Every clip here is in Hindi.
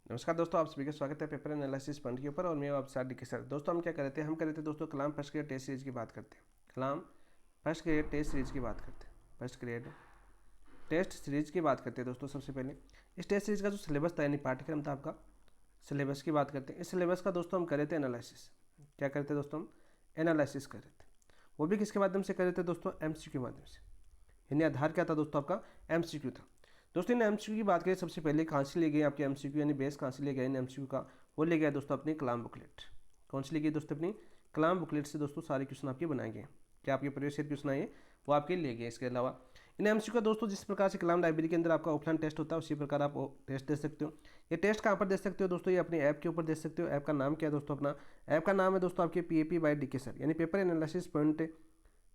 नमस्कार दोस्तों, आप सभी का स्वागत है पेपर एनालिसिस पॉइंट के ऊपर। और मैं आपके साथ डी के सर। दोस्तों हम क्या कर रहे थे, हम कर रहे थे दोस्तों कलाम फर्स्ट ग्रेड टेस्ट सीरीज की बात करते हैं। कलाम फर्स्ट ग्रेड टेस्ट सीरीज की बात करते हैं। फर्स्ट ग्रेड टेस्ट सीरीज की बात करते हैं दोस्तों। सबसे पहले इस टेस्ट सीरीज का जो सिलेबस था यानी पाठ्यक्रम था आपका, सिलेबस की बात करते हैं। इस सिलेबस का दोस्तों हम कर रहे थे एनालिसिस। क्या करते दोस्तों, हम एनालिसिस कर रहे थे। वो भी किसके माध्यम से कर रहे थे दोस्तों, एमसीक्यू के माध्यम से। यानी आधार क्या था दोस्तों, आपका एमसीक्यू था। दोस्तों इन एमसीक्यू की बात करें, सबसे पहले कहाँ से ले गए आपके एमसीक्यू, यानी बेस कहाँ से ले गए इन एमसीक्यू का, वो ले गया दोस्तों अपनी कलाम बुकलेट। कौन सी ले गई दोस्तों, अपनी कलाम बुकलेट से दोस्तों सारे क्वेश्चन आपके बनाए गए। क्या आपके प्रीवियस ईयर क्वेश्चन आए वो आपके ले गए। इसके अलावा इन एमसीक्यू का दोस्तों जिस प्रकार से कलाम लाइब्रेरी के अंदर आपका ऑफलाइन टेस्ट होता है, उसी प्रकार आप टेस्ट दे सकते हो। ये टेस्ट कहाँ पर दे सकते हो दोस्तों, ये अपनी ऐप के ऊपर दे सकते हो। ऐप का नाम क्या है दोस्तों, अपना ऐप का नाम है दोस्तों आपके पीएपी बाय डीके सर, यानी paper analysis point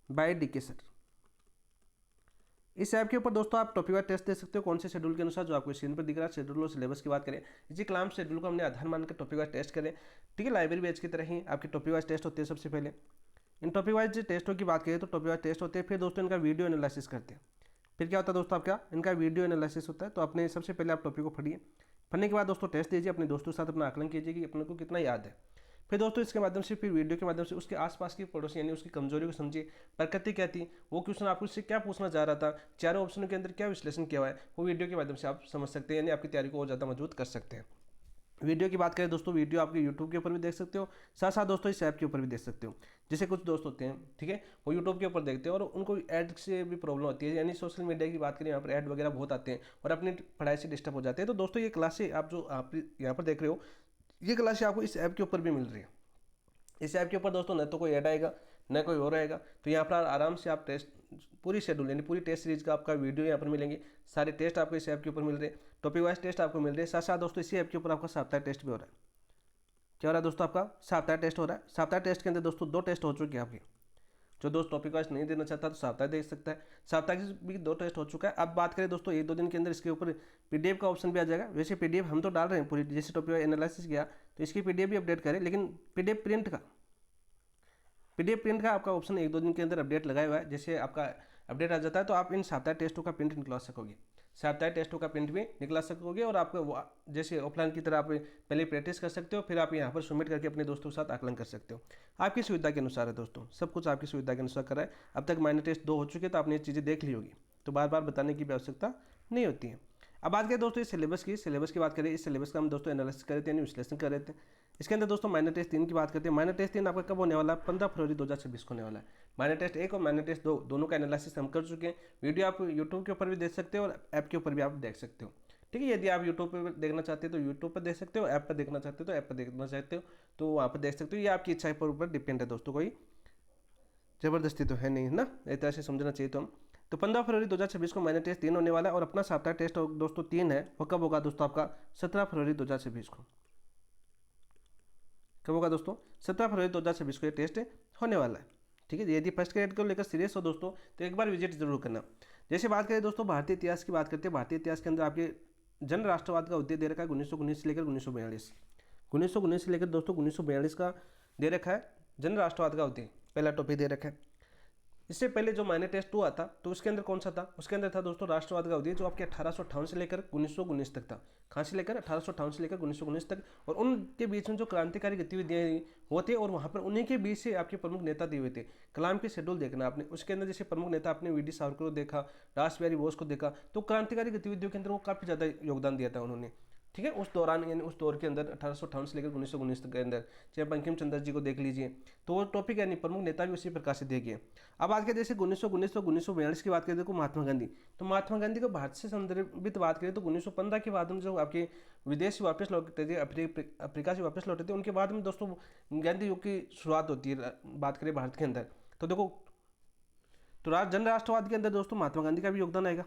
by DK sir. इस ऐप के ऊपर दोस्तों आप टॉपिक वाइज टेस्ट दे सकते हो, कौन से शेड्यूल के अनुसार, जो आपको स्क्रीन पर दिख रहा है शेड्यूल और सिलेबस की बात करें। इसी कलाम शेड्यूल को हमने आधार मानकर टॉपिक वाइज टेस्ट करें। ठीक है, लाइब्रेरी बैच की तरह ही आपके टॉपिक वाइज टेस्ट होते हैं। सबसे पहले इन टॉपिक वाइज टेस्टों की बात करें तो टॉपिक वाइज टेस्ट होते हैं, फिर दोस्तों इनका वीडियो एनालिसिस करते हैं। फिर क्या होता है दोस्तों, आपका इनका वीडियो एनालिसिस होता है। तो अपने सबसे पहले आप टॉपिक को पढ़िए, पढ़ने के बाद दोस्तों टेस्ट दीजिए, अपने दोस्तों के साथ अपना आकलन कीजिए कि अपने को कितना याद है। फिर दोस्तों इसके माध्यम से, फिर वीडियो के माध्यम से उसके आसपास की पड़ोसी यानी उसकी कमजोरी को समझिए, प्रकृति क्या थी, वो क्वेश्चन आपको उससे क्या पूछना चाह रहा था, चारों ऑप्शनों के अंदर क्या विश्लेषण किया हुआ है, वो वीडियो के माध्यम से आप समझ सकते हैं, यानी आपकी तैयारी को और ज़्यादा मजबूत कर सकते हैं। वीडियो की बात करें दोस्तों, वीडियो आपके यूट्यूब के ऊपर भी देख सकते हो, साथ साथ दोस्तों इस ऐप के ऊपर भी देख सकते हो। जैसे कुछ दोस्त होते हैं, ठीक है, वो यूट्यूब के ऊपर देखते हैं और उनको ऐड से भी प्रॉब्लम होती है, यानी सोशल मीडिया की बात करें, यहाँ पर ऐड वगैरह बहुत आते हैं और अपनी पढ़ाई से डिस्टर्ब हो जाते हैं। तो दोस्तों ये क्लासें आप जो आप यहाँ पर देख रहे हो, ये क्लासें आपको इस ऐप के ऊपर भी मिल रही है। इस ऐप के ऊपर दोस्तों न तो कोई ऐड आएगा न कोई और आएगा। तो यहाँ पर आराम से आप टेस्ट पूरी शेड्यूल यानी पूरी टेस्ट सीरीज का आपका वीडियो यहाँ पर मिलेंगे। सारे टेस्ट आपको इस ऐप के ऊपर मिल रहे हैं, टॉपिक वाइज टेस्ट आपको मिल रहे हैं। साथ साथ दोस्तों इसी ऐप के ऊपर आपका साप्ताहिक टेस्ट भी हो रहा है। क्या हो रहा है दोस्तों, आपका साप्ताहिक टेस्ट हो रहा है। साप्ताहिक टेस्ट के अंदर दोस्तों 2 टेस्ट हो चुके हैं आपके। जो दोस्त टॉपिक वाइज नहीं देना चाहता तो साप्ताहिक दे सकता है। साप्ताहिक भी 2 टेस्ट हो चुका है। अब बात करें दोस्तों 1-2 दिन के अंदर इसके ऊपर पीडीएफ का ऑप्शन भी आ जाएगा। वैसे पीडीएफ हम तो डाल रहे हैं पूरी, जैसे टॉपिक वाइज एनालिसिस किया तो इसकी पीडीएफ भी अपडेट करें, लेकिन पीडीएफ प्रिंट का आपका ऑप्शन 1-2 दिन के अंदर अपडेट लगाया हुआ है। जैसे आपका अपडेट आ जाता है तो आप इन साप्ताहिक टेस्टों का प्रिंट निकलवा सकोगे, साप्ताहिक टेस्टों का प्रिंट भी निकला सकोगे। और आपको जैसे ऑफलाइन की तरह आप पहले प्रैक्टिस कर सकते हो, फिर आप यहाँ पर सबमिट करके अपने दोस्तों के साथ आकलन कर सकते हो। आपकी सुविधा के अनुसार है दोस्तों, सब कुछ आपकी सुविधा के अनुसार करा है। अब तक माइनर टेस्ट 2 हो चुके, तो आपने ये चीज़ें देख ली होगी, तो बार बार बताने की भी आवश्यकता नहीं होती है। अब बात करें दोस्तों इस सिलेबस की बात करें, इस सिलेबस का हम दोस्तों एनालिसिस कर रहे थे यानी विश्लेषण कर रहे थे। इसके अंदर दोस्तों माइनर टेस्ट 3 की बात करते हैं। माइनर टेस्ट 3 आपका कब होने वाला है, 15 फरवरी 2026 को होने वाला है। माइनर टेस्ट 1 और माइनर टेस्ट 2 दोनों का एनालिसिस हम कर चुके हैं। वीडियो आप यूट्यूब के ऊपर भी देख सकते हो और ऐप के ऊपर भी आप देख सकते हो। ठीक है, यदि आप यूट्यूब पर देखना चाहते हो तो यूट्यूब पर देख सकते हो, ऐप पर देखना चाहते हो तो ऐप पर देखना चाहते हो तो वहाँ पर देख सकते हो। ये आपकी इच्छा पर ऊपर डिपेंड है दोस्तों, कोई जबरदस्ती तो है नहीं, है ना, एक तरह से समझना चाहिए। तो हम तो 15 फरवरी 2026 को माइनर टेस्ट 3 होने वाला है और अपना साप्ताहिक टेस्ट दोस्तों 3 है। वो कब होगा दोस्तों, आपका 17 फरवरी 2026 को। कब होगा दोस्तों, 17 फरवरी 2026 को ये टेस्ट होने वाला है। ठीक है, यदि फर्स्ट ग्रेड को लेकर सीरियस हो दोस्तों तो एक बार विजिट जरूर करना। जैसे बात करें दोस्तों भारतीय इतिहास की बात करते हैं। भारतीय इतिहास के अंदर आपके जन राष्ट्रवाद का उद्देश्य दे रखा है 1919 से लेकर 1942। 1919 से लेकर दोस्तों 1942 का दे रखा है जन राष्ट्रवाद का उद्देश्य, पहला टॉपिक दे रखा है। इससे पहले जो माइनर टेस्ट 2 आता तो उसके अंदर कौन सा था, उसके अंदर था दोस्तों राष्ट्रवाद का उद्देश्य, जो आपके 1858 से लेकर 1919 तक था। कहाँ से लेकर 1858 से लेकर 1919 तक। और उनके बीच में जो क्रांतिकारी गतिविधियाँ होते और वहाँ पर उन्हीं के बीच से आपके प्रमुख नेता दिए हुए थे। कलाम के शेड्यूल देखना आपने, उसके अंदर जैसे प्रमुख नेता आपने वी डी सावरकर को देखा, रास बिहारी बोस को देखा, तो क्रांतिकारी गतिविधियों के अंदर वो काफ़ी ज़्यादा योगदान दिया था उन्होंने। ठीक है, उस दौरान यानी उस दौर के अंदर 1858 से लेकर 1919 तक के अंदर, चाहे बंकिम चंद्र जी को देख लीजिए, तो वो टॉपिक यानी प्रमुख नेता भी उसी प्रकार से देखिए। अब आज के जैसे 1919 तो 1942 की बात करें तो महात्मा गांधी, तो महात्मा गांधी को भारत से संदर्भित बात करें तो 1915 के बाद में जो आपके विदेश से वापस लौटे थे, अफ्रीका से वापस लौटे थे, उनके बाद में दोस्तों गांधी युग की शुरुआत होती है। बात करें भारत के अंदर तो देखो, तो जन राष्ट्रवाद के अंदर दोस्तों महात्मा गांधी का भी योगदान आएगा।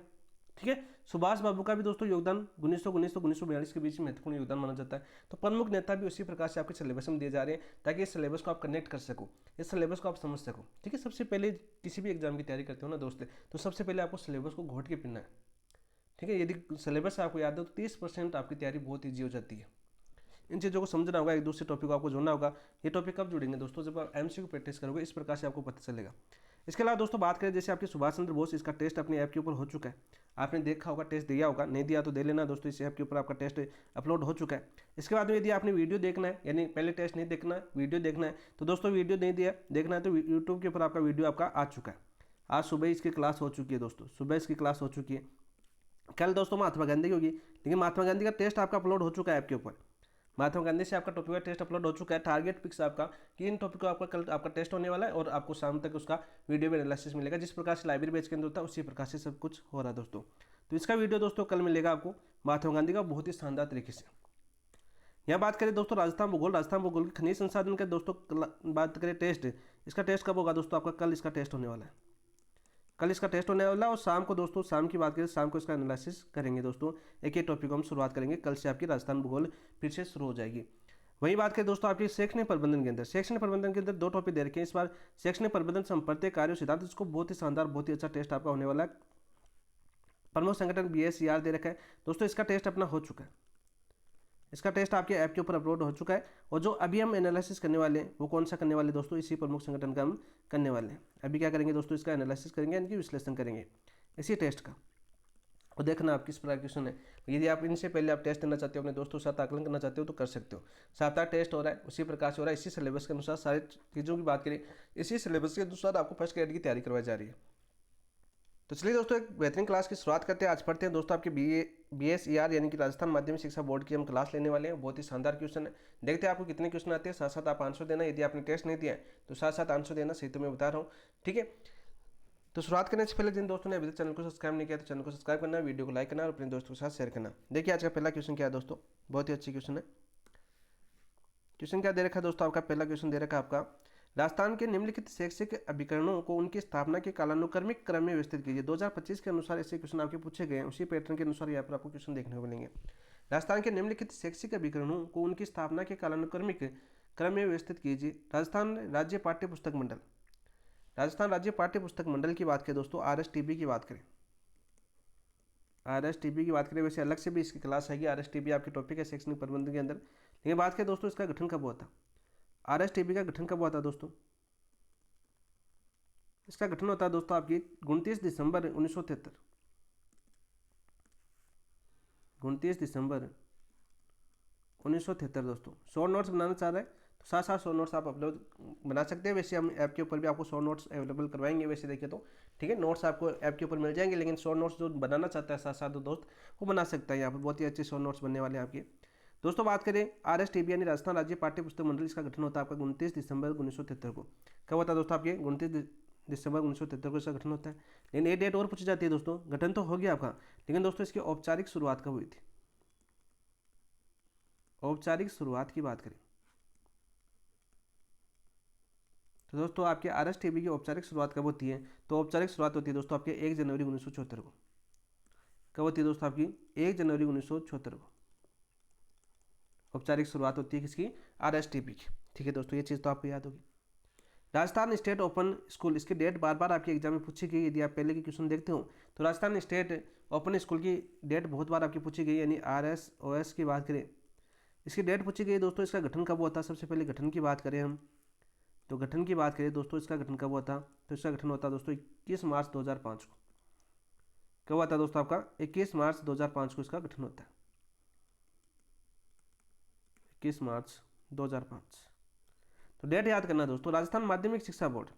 ठीक है, सुभाष बाबू का भी दोस्तों योगदान 1919 तो 1942 के बीच में महत्वपूर्ण योगदान माना जाता है। तो प्रमुख नेता भी उसी प्रकार से आपके सिलेबस में दिए जा रहे हैं, ताकि इस सिलेबस को आप कनेक्ट कर सको, इस सिलेबस को आप समझ सको। ठीक है, सबसे पहले किसी भी एग्जाम की तैयारी करते हो ना दोस्त, तो सबसे पहले आपको सिलेबस को घोट के पढ़ना है। ठीक है, यदि सिलेबस आपको याद हो तो 30% आपकी तैयारी बहुत ईजी हो जाती है। इन चीज़ों को समझना होगा, एक दूसरे टॉपिक को आपको जोड़ना होगा। ये टॉपिक कब जुड़ेंगे दोस्तों, जब आप एमसीक्यू प्रैक्टिस करोगे, इस प्रकार से आपको पता चलेगा। इसके अलावा दोस्तों बात करें जैसे आपके सुभाष चंद्र बोस, इसका टेस्ट अपने ऐप के ऊपर हो चुका है, आपने देखा होगा, टेस्ट दिया होगा, नहीं दिया तो दे लेना दोस्तों, इस ऐप के ऊपर आपका टेस्ट अपलोड हो चुका है। इसके बाद में यदि आपने वीडियो देखना है, यानी पहले टेस्ट नहीं देखना है, वीडियो देखना है, तो दोस्तों वीडियो नहीं दिया देखना है तो यूट्यूब के ऊपर आपका वीडियो आपका आ चुका है। आज सुबह इसकी क्लास हो चुकी है दोस्तों, सुबह इसकी क्लास हो चुकी है। कल दोस्तों महात्मा गांधी की होगी, लेकिन महात्मा गांधी का टेस्ट आपका अपलोड हो चुका है ऐप के ऊपर। महात्मा गांधी से आपका टॉपिक का टेस्ट अपलोड हो चुका है। टारगेट पिक्स आपका कि इन टॉपिक को आपका कल आपका टेस्ट होने वाला है और आपको शाम तक उसका वीडियो में एनालिसिस मिलेगा। जिस प्रकार से लाइब्रेरी बेच के अंदर होता है उसी प्रकार से सब कुछ हो रहा है दोस्तों। तो इसका वीडियो दोस्तों कल मिलेगा आपको महात्मा गांधी का बहुत ही शानदार तरीके से। यहाँ बात करें दोस्तों राजस्थान भूगोल, राजस्थान भूगोल के खनिज संसाधन के दोस्तों बात करें टेस्ट, इसका टेस्ट कब होगा दोस्तों, आपका कल इसका टेस्ट होने वाला है, कल इसका टेस्ट होने वाला है। और शाम को दोस्तों, शाम की बात करें शाम को इसका एनालिसिस करेंगे दोस्तों। एक ही टॉपिक को हम शुरुआत करेंगे, कल से आपकी राजस्थान भूगोल फिर से शुरू हो जाएगी। वही बात करें दोस्तों आपकी शैक्षणिक प्रबंधन के अंदर, शैक्षणिक प्रबंधन के अंदर 2 टॉपिक दे रखे हैं इस बार। शैक्षणिक प्रबंधन संप्रत्यय कार्य सिद्धांत, इसको बहुत ही शानदार बहुत ही अच्छा टेस्ट आपका होने वाला है। प्रमुख संगठन BSER दे रखा है दोस्तों, इसका टेस्ट अपना हो चुका है, इसका टेस्ट आपके ऐप के ऊपर अपलोड हो चुका है। और जो अभी हम एनालिसिस करने वाले हैं वो कौन सा करने वाले दोस्तों, इसी प्रमुख संगठन का हम करने वाले हैं। अभी क्या करेंगे दोस्तों, इसका एनालिसिस करेंगे, इनकी विश्लेषण करेंगे इसी टेस्ट का। और देखना आप किस प्रकार क्वेश्चन है। यदि आप इनसे पहले आप टेस्ट देना चाहते हो, अपने दोस्तों के साथ आकलन करना चाहते हो तो कर सकते हो। साप्ताह टेस्ट हो रहा है उसी प्रकार से हो रहा है, इसी सिलेबस के अनुसार सारी चीज़ों की बात करें, इसी सिलेबस के अनुसार आपको फर्स्ट ग्रेड की तैयारी करवाई जा रही है। तो चलिए दोस्तों एक बेहतरीन क्लास की शुरुआत करते हैं। आज पढ़ते हैं दोस्तों आपके BSER यानी कि राजस्थान माध्यमिक शिक्षा बोर्ड की हम क्लास लेने वाले हैं। बहुत ही शानदार क्वेश्चन है, देखते हैं आपको कितने क्वेश्चन आते हैं, साथ साथ आप आंसर देना। यदि आपने टेस्ट नहीं दिया है तो साथ साथ आंसर देना, सही तो मैं बता रहा हूँ, ठीक है। तो शुरुआत करने से पहले जिन दोस्तों ने अभी तक चैनल को सब्सक्राइब नहीं किया तो चैनल को सब्सक्राइब करना, वीडियो को लाइक करना और अपने दोस्तों के साथ शेयर करना। देखिए आज का पहला क्वेश्चन क्या है दोस्तों, बहुत ही अच्छी क्वेश्चन है। क्वेश्चन क्या दे रखा है दोस्तों, आपका पहला क्वेश्चन दे रखा है आपका, राजस्थान के निम्नलिखित शैक्षिक अभिकरणों को उनकी स्थापना के कालानुक्रमिक क्रम में व्यवस्थित कीजिए। 2025 के अनुसार ऐसे क्वेश्चन आपके पूछे गए हैं, उसी पैटर्न के अनुसार यहाँ पर आपको क्वेश्चन देखने को मिलेंगे। राजस्थान के निम्नलिखित शैक्षिक अभिकरणों को उनकी स्थापना के कालानुक्रमिक क्रम में व्यवस्थित कीजिए। राजस्थान राज्य पाठ्य पुस्तक मंडल, राजस्थान राज्य पाठ्य पुस्तक मंडल की बात करें दोस्तों, RSTB की बात करें, RSTB की बात करें, वैसे अलग से भी इसकी क्लास आएगी। RSTB आपके टॉपिक है शैक्षणिक प्रबंधन के अंदर, लेकिन बात करें दोस्तों इसका गठन कब हुआ था, RSTB का गठन कब हुआ था दोस्तों, इसका गठन होता है दोस्तों आपकी 29 दिसंबर 1973, 29 दिसंबर 1973 दोस्तों। शॉर्ट नोट्स बनाना चाह रहे हैं तो साथ साथ शॉर्ट नोट्स आप अपलोड बना सकते हैं। वैसे हम ऐप के ऊपर भी आपको शॉर्ट नोट्स अवेलेबल करवाएंगे वैसे देखिए तो, ठीक है। नोट्स आपको ऐप के ऊपर मिल जाएंगे, लेकिन शॉर्ट नोट्स जो बनाना चाहता है साथ साथ दोस्त वो बना सकता है। यहाँ पर बहुत ही अच्छे शॉर्ट नोट्स बनने वाले हैं आपके दोस्तों। बात करें RSTB यानी राजस्थान राज्य पाठ्य पुस्तक मंडल, इसका गठन होता है आपका 29 दिसंबर 1973 को। कब होता है दोस्तों आपके 29 दिसंबर 1973 को इसका गठन होता है। लेकिन एक डेट और पूछी जाती है दोस्तों, गठन तो हो गया आपका, लेकिन दोस्तों इसकी औपचारिक शुरुआत कब हुई थी, औपचारिक शुरुआत की बात करें तो दोस्तों आपके RSTB की औपचारिक शुरुआत कब होती है, तो औपचारिक शुरुआत होती है दोस्तों आपके 1 जनवरी 1974 को। कब होती है दोस्तों आपकी 1 जनवरी 1974 को औपचारिक शुरुआत होती है किसकी, RSTB की, ठीक है दोस्तों। ये चीज़ तो आपको याद होगी। राजस्थान स्टेट ओपन स्कूल, इसकी डेट बार बार आपके एग्जाम में पूछी गई। यदि आप पहले की क्वेश्चन देखते हो तो राजस्थान स्टेट ओपन स्कूल की डेट बहुत बार आपकी पूछी गई, यानी RSOS की बात करें, इसकी डेट पूछी गई दोस्तों। इसका गठन कब हुआ था, सबसे पहले गठन की बात करें हम तो गठन की बात करें दोस्तों, इसका गठन कब हुआ था, तो इसका गठन होता है दोस्तों 21 मार्च 2005 को। कब हुआ था दोस्तों आपका 21 मार्च 2005 को इसका गठन होता है, 21 मार्च 2005। तो डेट याद करना दोस्तों। राजस्थान माध्यमिक शिक्षा बोर्ड,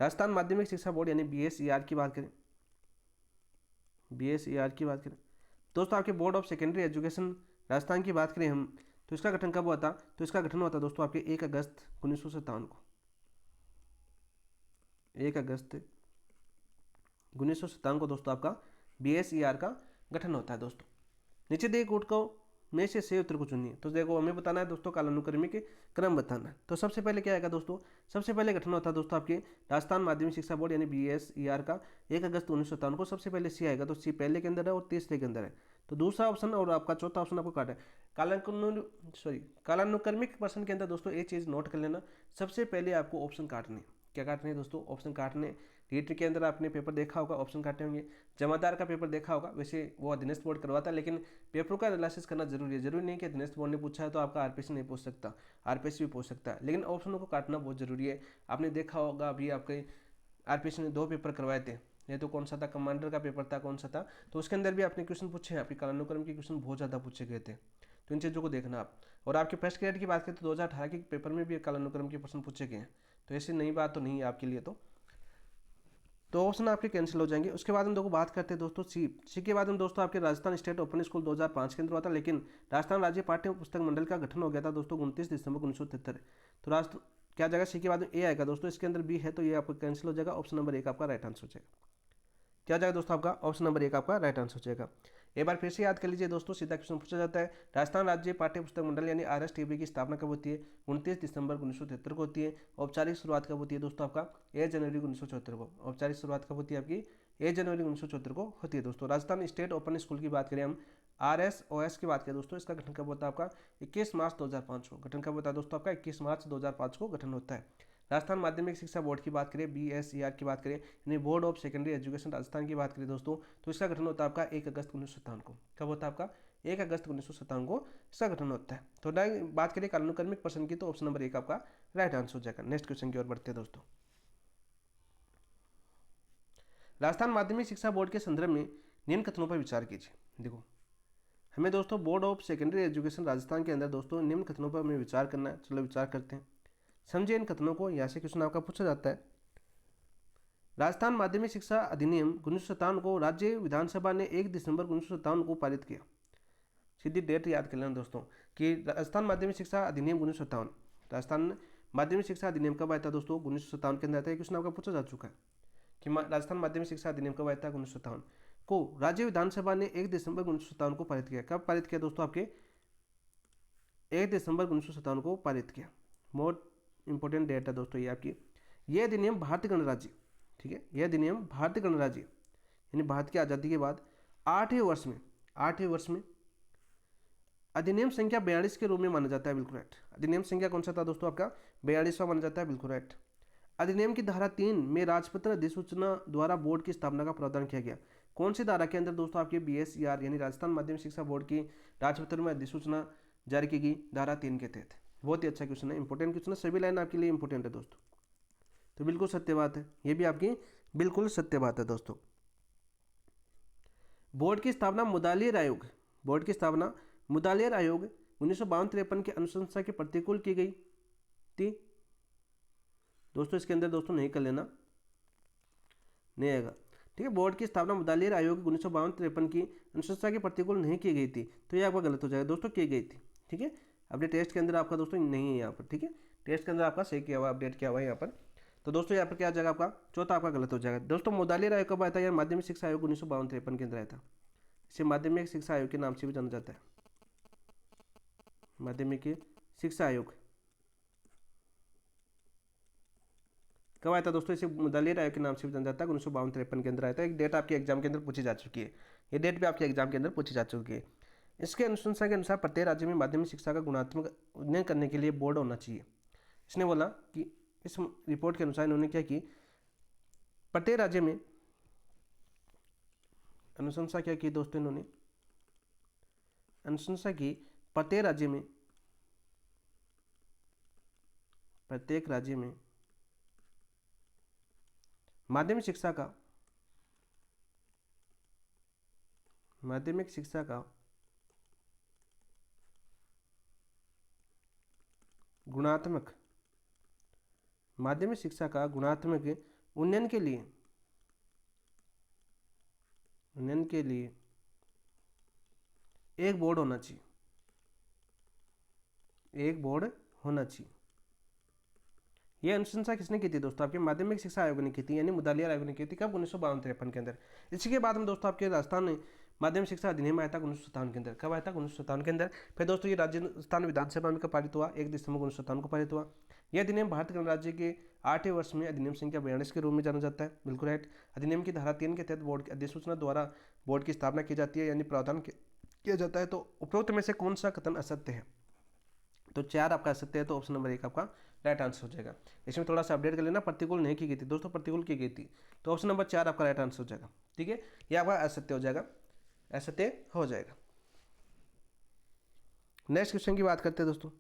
राजस्थान माध्यमिक शिक्षा बोर्ड यानी BSER की बात करें, BSER की बात करें दोस्तों, आपके board of secondary education Rajasthan की बात करें हम तो इसका गठन कब हुआ था, तो इसका गठन हुआ था दोस्तों आपके 1 अगस्त 1957 को, 1 अगस्त 1957 को दोस्तों आपका BSER का गठन होता है दोस्तों। नीचे दिए कोड को में से सही उत्तर को चुनिए। तो देखो हमें बताना है दोस्तों कालानुक्रमिक क्रम बताना है। तो सबसे पहले क्या आएगा दोस्तों, सबसे पहले गठन होता है दोस्तों आपके राजस्थान माध्यमिक शिक्षा बोर्ड यानी BSER का 1 अगस्त 1957 को। सबसे पहले C आएगा, तो C पहले के अंदर है और तीसरे के अंदर है। तो दूसरा ऑप्शन और आपका चौथा ऑप्शन आपको काटा है। कालानुक्रमिक प्रश्न के अंदर दोस्तों एक चीज़ नोट कर लेना, सबसे पहले आपको ऑप्शन काटने, क्या काटने हैं दोस्तों, ऑप्शन काटने। रीट के अंदर आपने पेपर देखा होगा, ऑप्शन काटे होंगे। जमादार का पेपर देखा होगा, वैसे वो अधीनस्थ बोर्ड करवाता है, लेकिन पेपरों का एनालिसिस करना जरूरी है। जरूरी नहीं कि अधीनस्थ बोर्ड ने पूछा है तो आपका RPSC नहीं पूछ सकता, RPSC भी पूछ सकता है, लेकिन ऑप्शनों को काटना बहुत जरूरी है। आपने देखा होगा अभी आपके आरपीएससी ने 2 पेपर करवाए थे। ये तो कौन सा था, कमांडर का पेपर था, कौन सा था, तो उसके अंदर भी आपने क्वेश्चन पूछे हैं, आपके कालानुक्रम के क्वेश्चन बहुत ज़्यादा पूछे गए थे, तो इन चीज़ों को देखना आप। और आपके फर्स्ट ग्रेड की बात करें तो 2018 के पेपर में भी कालानुक्रम के प्रश्न पूछे गए हैं, तो ऐसी नई बात तो नहीं है आपके लिए। तो ऑप्शन आपके कैंसिल हो जाएंगे। उसके बाद हम देखो बात करते हैं दोस्तों सी के बाद हम दोस्तों आपके राजस्थान स्टेट ओपन स्कूल 2005 के अंदर हुआ था, लेकिन राजस्थान राज्य पाठ्य पुस्तक मंडल का गठन हो गया था दोस्तों 29 दिसंबर 1973। तो राष्ट्र क्या जाएगा, सी के बाद में ए आएगा दोस्तों, इसके अंदर बी है तो ये आपका कैंसिल हो जाएगा। ऑप्शन नंबर 1 आपका राइट आंसर हो जाएगा। क्या जाएगा दोस्तों, आपका ऑप्शन नंबर 1 आपका राइट आंसर हो जाएगा। एक बार फिर से याद कर लीजिए दोस्तों, सीधा क्वेश्चन पूछा जाता है, राजस्थान राज्य पाठ्य पुस्तक मंडल यानी RSTB की स्थापना कब होती है, 29 दिसंबर 1973 को होती है। औपचारिक शुरुआत कब होती है दोस्तों, आपका 1 जनवरी 1974 को। औपचारिक शुरुआत कब होती है आपकी, 1 जनवरी 1974 को होती है दोस्तों। राजस्थान स्टेट ओपन स्कूल की बात करें हम, RSOS की बात करें दोस्तों, इसका गठन कब होता है आपका 21 मार्च 2005 को। गठन कब होता है दोस्तों, आपका 21 मार्च 2005 को गठन होता है। राजस्थान माध्यमिक शिक्षा बोर्ड की बात करें, BSER की बात करें, यानी board of secondary education Rajasthan की बात करें दोस्तों, तो इसका गठन होता है आपका 1 अगस्त 1957 को। कब होता है आपका, 1 अगस्त 1957 को इसका गठन होता है। तो बात करें कालानुक्रमिक प्रश्न की, तो ऑप्शन नंबर 1 आपका राइट आंसर हो जाएगा। नेक्स्ट क्वेश्चन की ओर बढ़ते हैं दोस्तों। राजस्थान माध्यमिक शिक्षा बोर्ड के संदर्भ में निम्न कथनों पर विचार कीजिए। देखो हमें दोस्तों board of secondary education Rajasthan के अंदर दोस्तों निम्न कथनों पर हमें विचार करना है। चलो विचार करते हैं, समझिए इन कथनों को। यहाँ से क्वेश्चन आपका पूछा जाता है, राजस्थान माध्यमिक शिक्षा अधिनियम 1957 को राज्य विधानसभा ने 1 दिसंबर 1957 को पारित किया। सीधी डेट याद कर लेना दोस्तों कि राजस्थान माध्यमिक शिक्षा अधिनियम 1957, राजस्थान माध्यमिक शिक्षा अधिनियम कब आया था दोस्तों, 1957 के अंदर आता है। क्वेश्चन आपका पूछा जा चुका है कि राजस्थान माध्यमिक शिक्षा अधिनियम कब आया था, 1957 को। राज्य विधानसभा ने 1 दिसंबर 1957 को पारित किया। कब पारित किया दोस्तों, आपके 1 दिसंबर 1957 को पारित किया। मोस्ट इंपोर्टेंट डेट है दोस्तों ये आपकी। यह अधिनियम भारतीय गणराज्य, ठीक है, यह अधिनियम भारतीय गणराज्य यानी भारत की आज़ादी के बाद 8वें वर्ष में अधिनियम संख्या 42 के रूप में माना जाता है। बिल्कुल राइट। अधिनियम संख्या कौन सा था दोस्तों, आपका 42वां माना जाता है। बिल्कुल राइट। अधिनियम की धारा 3 में राजपत्र अधिसूचना द्वारा बोर्ड की स्थापना का प्रावधान किया गया। कौन सी धारा के अंदर दोस्तों, आपके BSER यानी राजस्थान माध्यमिक शिक्षा बोर्ड की राजपत्र में अधिसूचना जारी की गई, धारा 3 के तहत। बहुत ही अच्छा क्वेश्चन है, इंपॉर्टेंट क्वेश्चन है, सभी लाइन आपके लिए इंपॉर्टेंट है दोस्तों। तो बिल्कुल सत्य बात है, ये भी आपकी बिल्कुल सत्य बात है दोस्तों। बोर्ड की स्थापना मुदालियर आयोग, बोर्ड की स्थापना मुदालियर आयोग 1952-53 के अनुशंसा के प्रतिकूल की गई थी दोस्तों। इसके अंदर दोस्तों नहीं कर लेना, नहीं आएगा, ठीक है। बोर्ड की स्थापना मुदालियर आयोग 1952-53 की अनुशंसा के प्रतिकूल नहीं की गई थी, तो ये आपका गलत हो जाएगा दोस्तों, की गई थी, ठीक है। अपने टेस्ट के अंदर आपका दोस्तों नहीं है यहाँ पर, ठीक है, टेस्ट के अंदर आपका सही किया हुआ, अपडेट किया हुआ है यहाँ पर। तो दोस्तों यहाँ पर क्या आ जाएगा, आपका चौथा आपका गलत हो जाएगा दोस्तों। मुदालियर आयोग कब आया था, यार माध्यमिक शिक्षा आयोग 1952-53 के अंदर आया था। इसे माध्यमिक शिक्षा आयोग के नाम से भी जाना जाता है, माध्यमिक शिक्षा आयोग। कब आया था दोस्तों, इसे मुदालियर आयोग के नाम से भी जाना जाता है, 1952-53 के अंदर आया था। एक डेट आपके एग्जाम के अंदर पूछी जा चुकी है, ये डेट भी आपके एग्जाम के अंदर पूछी जा चुकी है। इसके अनुशंसा के अनुसार प्रत्येक राज्य में माध्यमिक शिक्षा का गुणात्मक उन्नयन करने के लिए बोर्ड होना चाहिए। इसने बोला कि इस रिपोर्ट के अनुसार इन्होंने क्या की, प्रत्येक राज्य में अनुशंसा क्या की दोस्तों, इन्होंने अनुशंसा की प्रत्येक राज्य में माध्यमिक शिक्षा का गुणात्मक उन्नयन के लिए एक बोर्ड होना चाहिए, यह अनुशंसा किसने की थी दोस्तों, आपके माध्यमिक शिक्षा आयोग ने की थी, यानी मुदालियर आयोग ने की थी। कब, 1952-53 के अंदर। इसी के बाद में दोस्तों आपके राजस्थान में माध्यमिक शिक्षा अधिनियम आया था 1957 के अंदर। कब आया था, 1957 के अंदर। फिर दोस्तों ये राजस्थान विधानसभा में कब पारित हुआ, 1 दिसंबर 1957 को पारित हुआ। यह अधिनियम भारत गणराज्य के 8वें वर्ष में अधिनियम संख्या 42 के रूप में जाना जाता है। बिल्कुल राइट। अधिनियम की धारा 3 के तहत बोर्ड की अधिसूचना द्वारा बोर्ड की स्थापना की जाती है, यानी प्रावधान किया जाता है। तो उपरोक्त में से कौन सा कथन असत्य है, तो 4 आपका असत्य है, तो ऑप्शन नंबर 1 आपका राइट आंसर हो जाएगा। इसमें थोड़ा सा अपडेट कर लेना, प्रतिकूल नहीं की गई थी दोस्तों, प्रतिकूल की गई थी, तो ऑप्शन नंबर 4 आपका राइट आंसर हो जाएगा, ठीक है। यह आपका असत्य हो जाएगा, असत्य हो जाएगा। नेक्स्ट क्वेश्चन की बात करते हैं दोस्तों।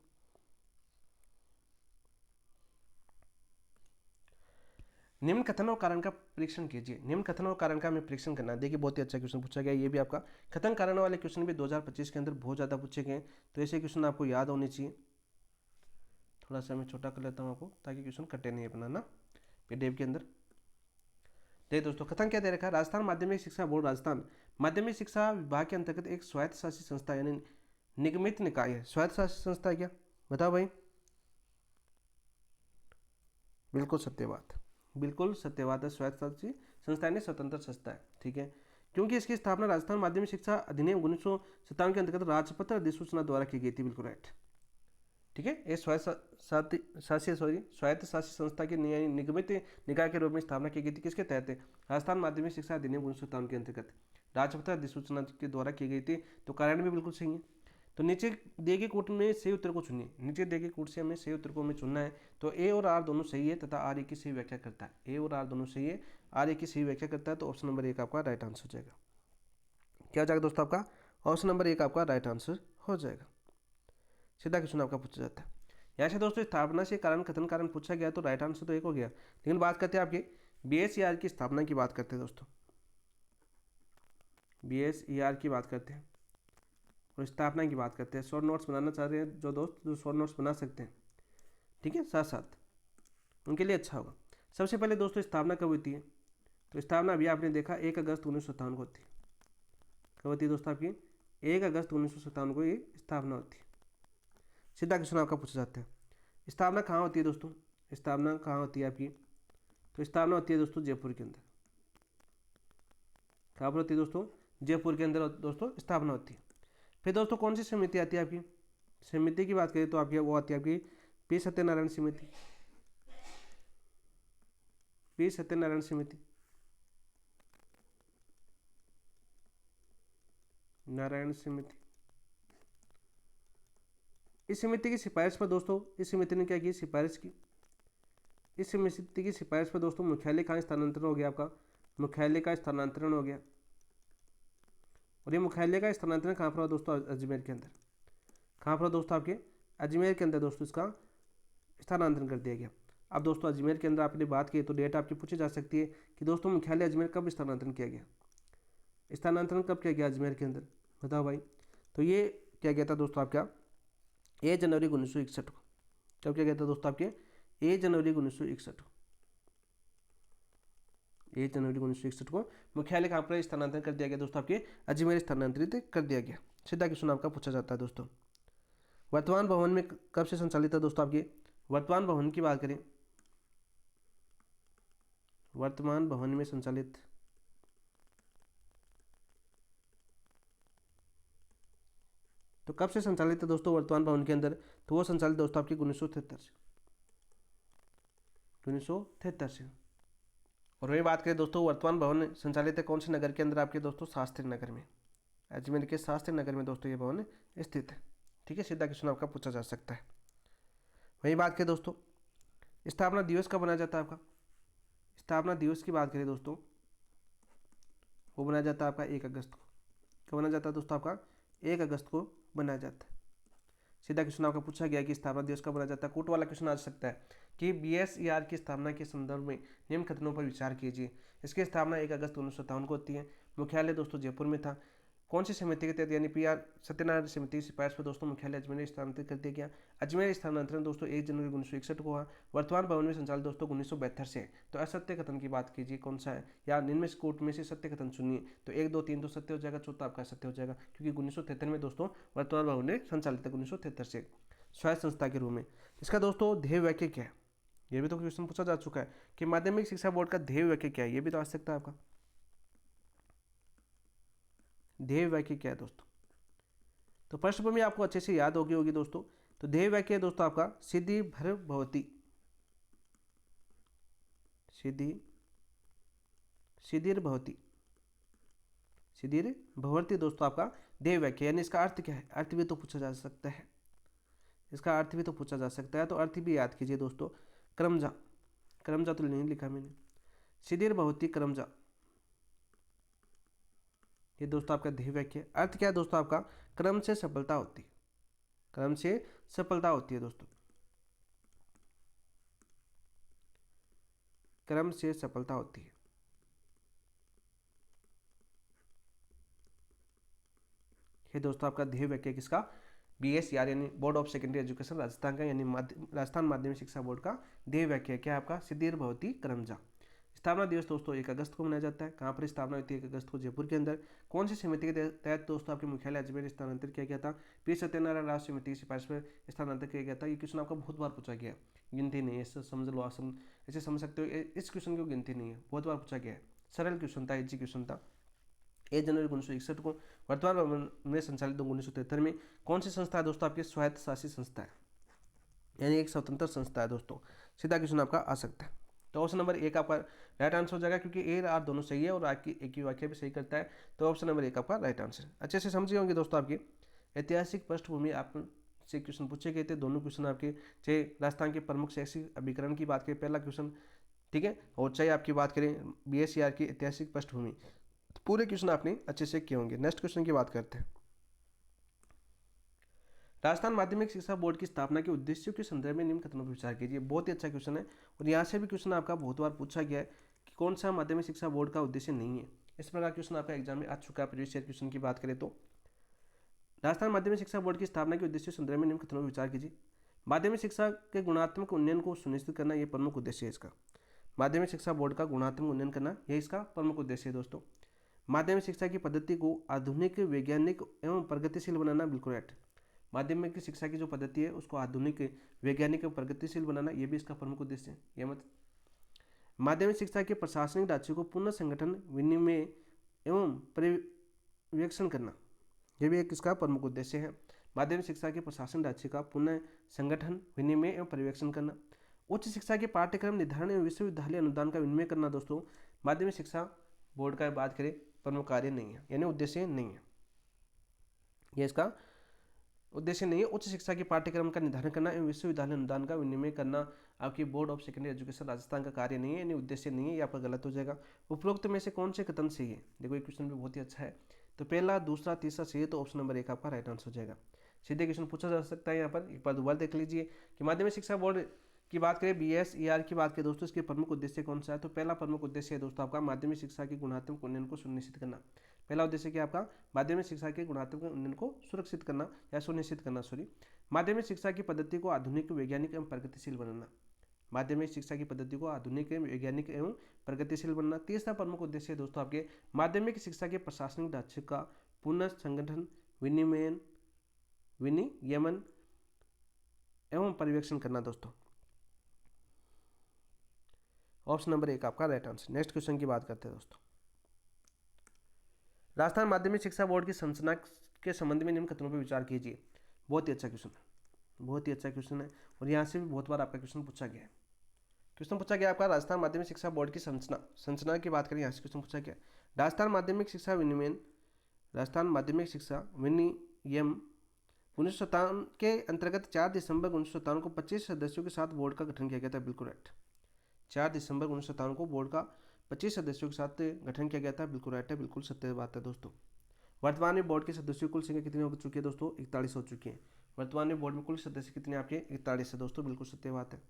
निम्न कथन और कारण का परीक्षण कीजिए। निम्न कथन और कारण का हमें परीक्षण करना है। देखिए बहुत ही अच्छा क्वेश्चन पूछा गया। ये भी आपका कथन कारण वाले क्वेश्चन भी 2025 के अंदर बहुत ज़्यादा पूछे गए, तो ऐसे क्वेश्चन आपको याद होने चाहिए। थोड़ा सा मैं छोटा कर लेता हूँ आपको, ताकि क्वेश्चन कटे नहीं अपना ना पीडीएफ के अंदर। देखिए दोस्तों, कथन क्या दे रखा है, राजस्थान माध्यमिक शिक्षा बोर्ड राजस्थान माध्यमिक शिक्षा विभाग के अंतर्गत एक स्वायत्त शासित संस्था यानी निगमित निकाय है। स्वायत्त शासित संस्था है क्या, बताओ भाई। बिल्कुल सत्य बात, बिल्कुल सत्य बात है। स्वायत्त शासित संस्था यानी स्वतंत्र संस्था है, ठीक है। क्योंकि इसकी स्थापना राजस्थान माध्यमिक शिक्षा अधिनियम 1957 के अंतर्गत राजपत्र अधिसूचना द्वारा की गई थी। बिल्कुल राइट, ठीक है। ये स्वायत्त शासित संस्था की निगमित निकाय के रूप में स्थापना की गई थी। किसके तहत, राजस्थान माध्यमिक शिक्षा अधिनियम 1957 के अंतर्गत राजपत्र अधिसूचना के द्वारा की गई थी। तो कारण भी बिल्कुल सही है। तो नीचे दिए गए कोट में सही उत्तर को चुनिए। नीचे दिए गए कोट से हमें सही उत्तर को हमें चुनना है। तो ए और आर दोनों सही है तथा आर ए की सही व्याख्या करता है। ए और आर दोनों सही है, आर ए की सही व्याख्या करता है। तो ऑप्शन नंबर एक आपका राइट आंसर हो जाएगा। क्या हो जाएगा दोस्तों, आपका ऑप्शन नंबर एक आपका राइट आंसर हो जाएगा। सीधा क्वेश्चन आपका पूछा जाता है। यहाँ से दोस्तों स्थापना से कारण कथन कारण पूछा गया, तो राइट आंसर तो एक हो गया। लेकिन बात करते हैं आपके BSER की स्थापना की बात करते हैं दोस्तों। BSER की बात करते हैं और स्थापना की बात करते हैं। शॉर्ट नोट्स बनाना चाह रहे हैं जो दोस्त, जो शॉर्ट नोट्स बना सकते हैं, ठीक है, साथ साथ उनके लिए अच्छा होगा। सबसे पहले दोस्तों स्थापना कब होती है, तो स्थापना अभी आपने देखा 1 अगस्त 1957 को होती है। कब होती है दोस्तों आपकी, 1 अगस्त 1957 को ये स्थापना होती है। सीधा क्वेश्चन आपका पूछा जाता है, स्थापना कहाँ होती है दोस्तों, स्थापना कहाँ होती है आपकी, तो स्थापना होती है दोस्तों जयपुर के अंदर। कहाँ पर होती है दोस्तों, जयपुर के अंदर दोस्तों स्थापना होती है। फिर दोस्तों कौन सी समिति आती है आपकी, समिति की बात करें तो आपकी वो आती है आपकी पी सत्यनारायण समिति। पी सत्यनारायण समिति, नारायण समिति। इस समिति की सिफारिश पर दोस्तों, इस समिति ने क्या की, सिफारिश की। इस समिति की सिफारिश पर दोस्तों मुख्यालय का स्थानांतरण हो गया आपका, मुख्यालय का स्थानांतरण हो गया। और ये मुख्यालय का स्थानांतरण कहाँ पर हुआ दोस्तों, अजमेर के अंदर। कहाँ पर दोस्तों, आपके अजमेर के अंदर दोस्तों इसका स्थानांतरण कर दिया गया। अब दोस्तों अजमेर के अंदर आपने बात की तो डेट आपकी पूछी जा सकती है कि दोस्तों मुख्यालय अजमेर कब स्थानांतरण किया गया, स्थानांतरण कब किया गया अजमेर के अंदर, बताओ भाई। तो ये क्या गया था दोस्तों आपका 1 जनवरी 1961 को। कब क्या गया था दोस्तों आपके 1 जनवरी 1961 को। 1 जनवरी 1961 को मुख्यालय कहाँ पर स्थानांतरण कर दिया गया दोस्तों, आपके अजमेर स्थानांतरित कर दिया गया। सीधा क्वेश्चन आपका पूछा जाता है दोस्तों। वर्तमान भवन में कब से संचालित है दोस्तों आपकी, वर्तमान भवन की बात करें, वर्तमान भवन में संचालित तो कब से संचालित है दोस्तों वर्तमान भवन के अंदर, तो वो संचालित दोस्तों आपकी 1973 से, 1973 से। और वही बात करें दोस्तों वर्तमान भवन संचालित है कौन से नगर के अंदर, आपके दोस्तों शास्त्री नगर में, अजमेर के शास्त्री नगर में दोस्तों ये भवन स्थित है, ठीक है। सीधा क्वेश्चन आपका पूछा जा सकता है। वही बात करें दोस्तों स्थापना दिवस कब मनाया जाता है आपका, स्थापना दिवस की बात करें दोस्तों वो बनाया जाता है आपका 1 अगस्त को। कब बनाया जाता है दोस्तों, आपका 1 अगस्त को बनाया जाता है। सीधा क्वेश्चन आपका पूछा गया कि स्थापना दिवस कब बनाया जाता है। कोर्ट वाला क्वेश्चन आ सकता है कि BSER की स्थापना के संदर्भ में निम्न कथनों पर विचार कीजिए। इसकी स्थापना 1 अगस्त 1957 को होती है। मुख्यालय दोस्तों जयपुर में था। कौन सी समिति के तहत, यानी PR सत्यनारायण समिति की सिफारिश पर दोस्तों मुख्यालय अजमेर स्थानांतरित कर दिया गया। अजमेर स्थानांतरण दोस्तों 1 जनवरी 1961 को हुआ। वर्तमान भवन में संचालित दोस्तों 1972 से। तो असत्य कथन की बात कीजिए कौन सा है, या निम्न कोट में से सत्य कथन चुनिए। तो 1, 2, 3 तो सत्य हो जाएगा, चौथा आपका सत्य हो जाएगा, क्योंकि 1973 में दोस्तों वर्तमान भवन ने संचालित है 1973 से स्वायत्त संस्था के रूप में। इसका दोस्तों ध्येय वाक्य क्या है, ये भी तो क्वेश्चन पूछा जा चुका है कि माध्यमिक शिक्षा बोर्ड का ध्येय वाक्य क्या है, ये भी तो आ सकता है आपका। ध्येय वाक्य क्या है दोस्तों, तो पृष्ठभूमि आपको अच्छे से याद होगी दोस्तों। तो ध्येय वाक्य है दोस्तों आपका सिद्धि भर भवती, सिद्धिर भवती, सिद्धिर भवती दोस्तों आपका ध्येय वाक्य। यानी इसका अर्थ क्या है, अर्थ भी तो पूछा जा सकता है, इसका अर्थ भी तो पूछा जा सकता है। तो अर्थ भी याद कीजिए दोस्तों। क्रमजा, क्रमजा तो नहीं लिखा मैंने, सिद्धिर भवती क्रमजा, ये दोस्तों आपका ध्येय वाक्य। अर्थ क्या है दोस्तों आपका, क्रम से सफलता होती है, क्रम से सफलता होती है दोस्तों। क्रम से सफलता होती है। ये दोस्तों आपका ध्येय वाक्य किसका, BSER यानी board of secondary education Rajasthan का, यानी राजस्थान माध्यमिक शिक्षा बोर्ड का ध्येय वाक्य क्या है आपका, सिद्धिर भवती क्रमजा। स्थापना दिवस दोस्तों 1 अगस्त को मनाया जाता है। कहाँ पर स्थापना हुई थी, 1 अगस्त को जयपुर के अंदर। कौन सी समिति के तहत दोस्तों आपके मुख्यालय अजमेर स्थानांतरित किया गया था, पी सत्यनारायण राज समिति की सिफारिश पर स्थानांतरित किया गया था। ये क्वेश्चन आपका बहुत बार पूछा गया है, गिनती नहीं है, ऐसे समझ लो, ऐसे समझ सकते हो, इस क्वेश्चन की गिनती नहीं है, बहुत बार पूछा गया है, सरल क्वेश्चन था, इजी क्वेश्चन था। 1 जनवरी 1961 को वर्तमान में संचालित 1973 में कौन सी संस्था है दोस्तों, आपकी स्वायत्त शासित संस्था है, यानी एक स्वतंत्र संस्था है दोस्तों। सीधा क्वेश्चन आपका आ सकता है। तो ऑप्शन नंबर 1 आपका राइट आंसर हो जाएगा, क्योंकि ए और आर दोनों सही है और आपकी एक ही वाक्य भी सही करता है। तो ऑप्शन नंबर 1 आपका राइट आंसर। अच्छे से समझे होंगे दोस्तों। आपकी ऐतिहासिक पृष्ठभूमि आपसे क्वेश्चन पूछे गए थे, दोनों क्वेश्चन आपके, चाहे राजस्थान के प्रमुख शैक्षिक अभिकरण की बात करें, पहला क्वेश्चन, ठीक है, और चाहे आपकी बात करें BSER की ऐतिहासिक पृष्ठभूमि, पूरे क्वेश्चन आपने अच्छे से किए होंगे। नेक्स्ट क्वेश्चन की बात करते हैं। राजस्थान माध्यमिक शिक्षा बोर्ड की स्थापना के उद्देश्यों के संदर्भ में निम्न कथनों पर विचार कीजिए। बहुत ही अच्छा क्वेश्चन है और यहाँ से भी क्वेश्चन आपका बहुत बार पूछा गया है कि कौन सा माध्यमिक शिक्षा बोर्ड का उद्देश्य नहीं है। इस प्रकार क्वेश्चन आपका एग्जाम में आ चुका है। प्रीवियस ईयर क्वेश्चन की बात करें तो राजस्थान माध्यमिक शिक्षा बोर्ड की स्थापना के उद्देश्य संदर्भ में निम्न कथनों पर विचार कीजिए। माध्यमिक शिक्षा के गुणात्मक उन्नयन को सुनिश्चित करना यह प्रमुख उद्देश्य है इसका। माध्यमिक शिक्षा बोर्ड का गुणात्मक उन्नयन करना यह इसका प्रमुख उद्देश्य है दोस्तों। माध्यमिक शिक्षा की पद्धति को आधुनिक, वैज्ञानिक एवं प्रगतिशील बनाना, बिल्कुल राइट। माध्यमिक शिक्षा की जो पद्धति है उसको आधुनिक, वैज्ञानिक एवं प्रगतिशील बनाना, यह भी इसका प्रमुख उद्देश्य है, यह मत। माध्यमिक शिक्षा के प्रशासनिक ढांचे को पुनः संगठन, विनिमय एवं पर्यवेक्षण करना, यह भी एक इसका प्रमुख उद्देश्य है। माध्यमिक शिक्षा के प्रशासन ढांचे का पुनः संगठन, विनिमय एवं पर्यवेक्षण करना। उच्च शिक्षा के पाठ्यक्रम निर्धारण एवं विश्वविद्यालय अनुदान का विनिमय करना दोस्तों माध्यमिक शिक्षा बोर्ड का बात करें प्रमुख कार्य नहीं है, यानी उद्देश्य नहीं है, यह इसका उद्देश्य नहीं है। उच्च शिक्षा के पाठ्यक्रम का निर्धारण करना एवं विश्वविद्यालय अनुदान का विनिमय करना आपकी board of secondary education Rajasthan का कार्य नहीं है, यानी उद्देश्य नहीं है, ये आपका गलत हो जाएगा। उपरोक्त में से कौन से कथन सही है, देखो ये क्वेश्चन भी बहुत ही अच्छा है। तो पहला, दूसरा, तीसरा सही है, तो ऑप्शन नंबर 1 आपका राइट आंसर हो जाएगा। सीधे क्वेश्चन पूछा जा सकता है यहाँ पर, एक बार दोबारा देख लीजिए कि माध्यमिक शिक्षा बोर्ड की बात करें, BSER की बात करें दोस्तों, इसके प्रमुख उद्देश्य कौन सा है। तो पहला प्रमुख उद्देश्य है दोस्तों आपका माध्यमिक शिक्षा की गुणात्मक उन्नयन को सुनिश्चित करना। पहला उद्देश्य क्या आपका, माध्यमिक शिक्षा के गुणात्मक उन्नयन को सुरक्षित करना या सुनिश्चित करना, सॉरी। माध्यमिक शिक्षा की पद्धति को आधुनिक, वैज्ञानिक एवं प्रगतिशील बनाना। माध्यमिक शिक्षा की पद्धति को आधुनिक, वैज्ञानिक एवं प्रगतिशील बनना। तीसरा प्रमुख उद्देश्य है दोस्तों आपके माध्यमिक शिक्षा के प्रशासनिक ढांचे का पुनः संगठन, विनियमन एवं पर्यवेक्षण करना दोस्तों। ऑप्शन नंबर 1 आपका राइट आंसर। नेक्स्ट क्वेश्चन की बात करते हैं दोस्तों। राजस्थान माध्यमिक शिक्षा बोर्ड की संरचना के संबंध में निम्न कथनों पर विचार कीजिए। बहुत ही अच्छा क्वेश्चन है, बहुत ही अच्छा क्वेश्चन है और यहाँ से भी बहुत बार आपका क्वेश्चन पूछा गया है। क्वेश्चन पूछा गया आपका राजस्थान माध्यमिक शिक्षा बोर्ड की संरचना की बात करें, यहाँ से क्वेश्चन पूछा गया। राजस्थान माध्यमिक शिक्षा विनियमन, राजस्थान माध्यमिक शिक्षा विनियम 1957 के अंतर्गत 4 दिसंबर 1957 को 25 सदस्यों के साथ बोर्ड का गठन किया गया था, बिल्कुल राइट। 4 दिसंबर 1957 को बोर्ड का 25 सदस्यों के साथ गठन किया गया था, बिल्कुल राइट है, बिल्कुल सत्य बात है दोस्तों। वर्तमान में बोर्ड के सदस्यों कुल संख्या कितनी हो चुकी है दोस्तों, 41 हो चुकी है। वर्तमान में बोर्ड में कुल सदस्य कितने आपके, 41 है दोस्तों, बिल्कुल सत्य बात है।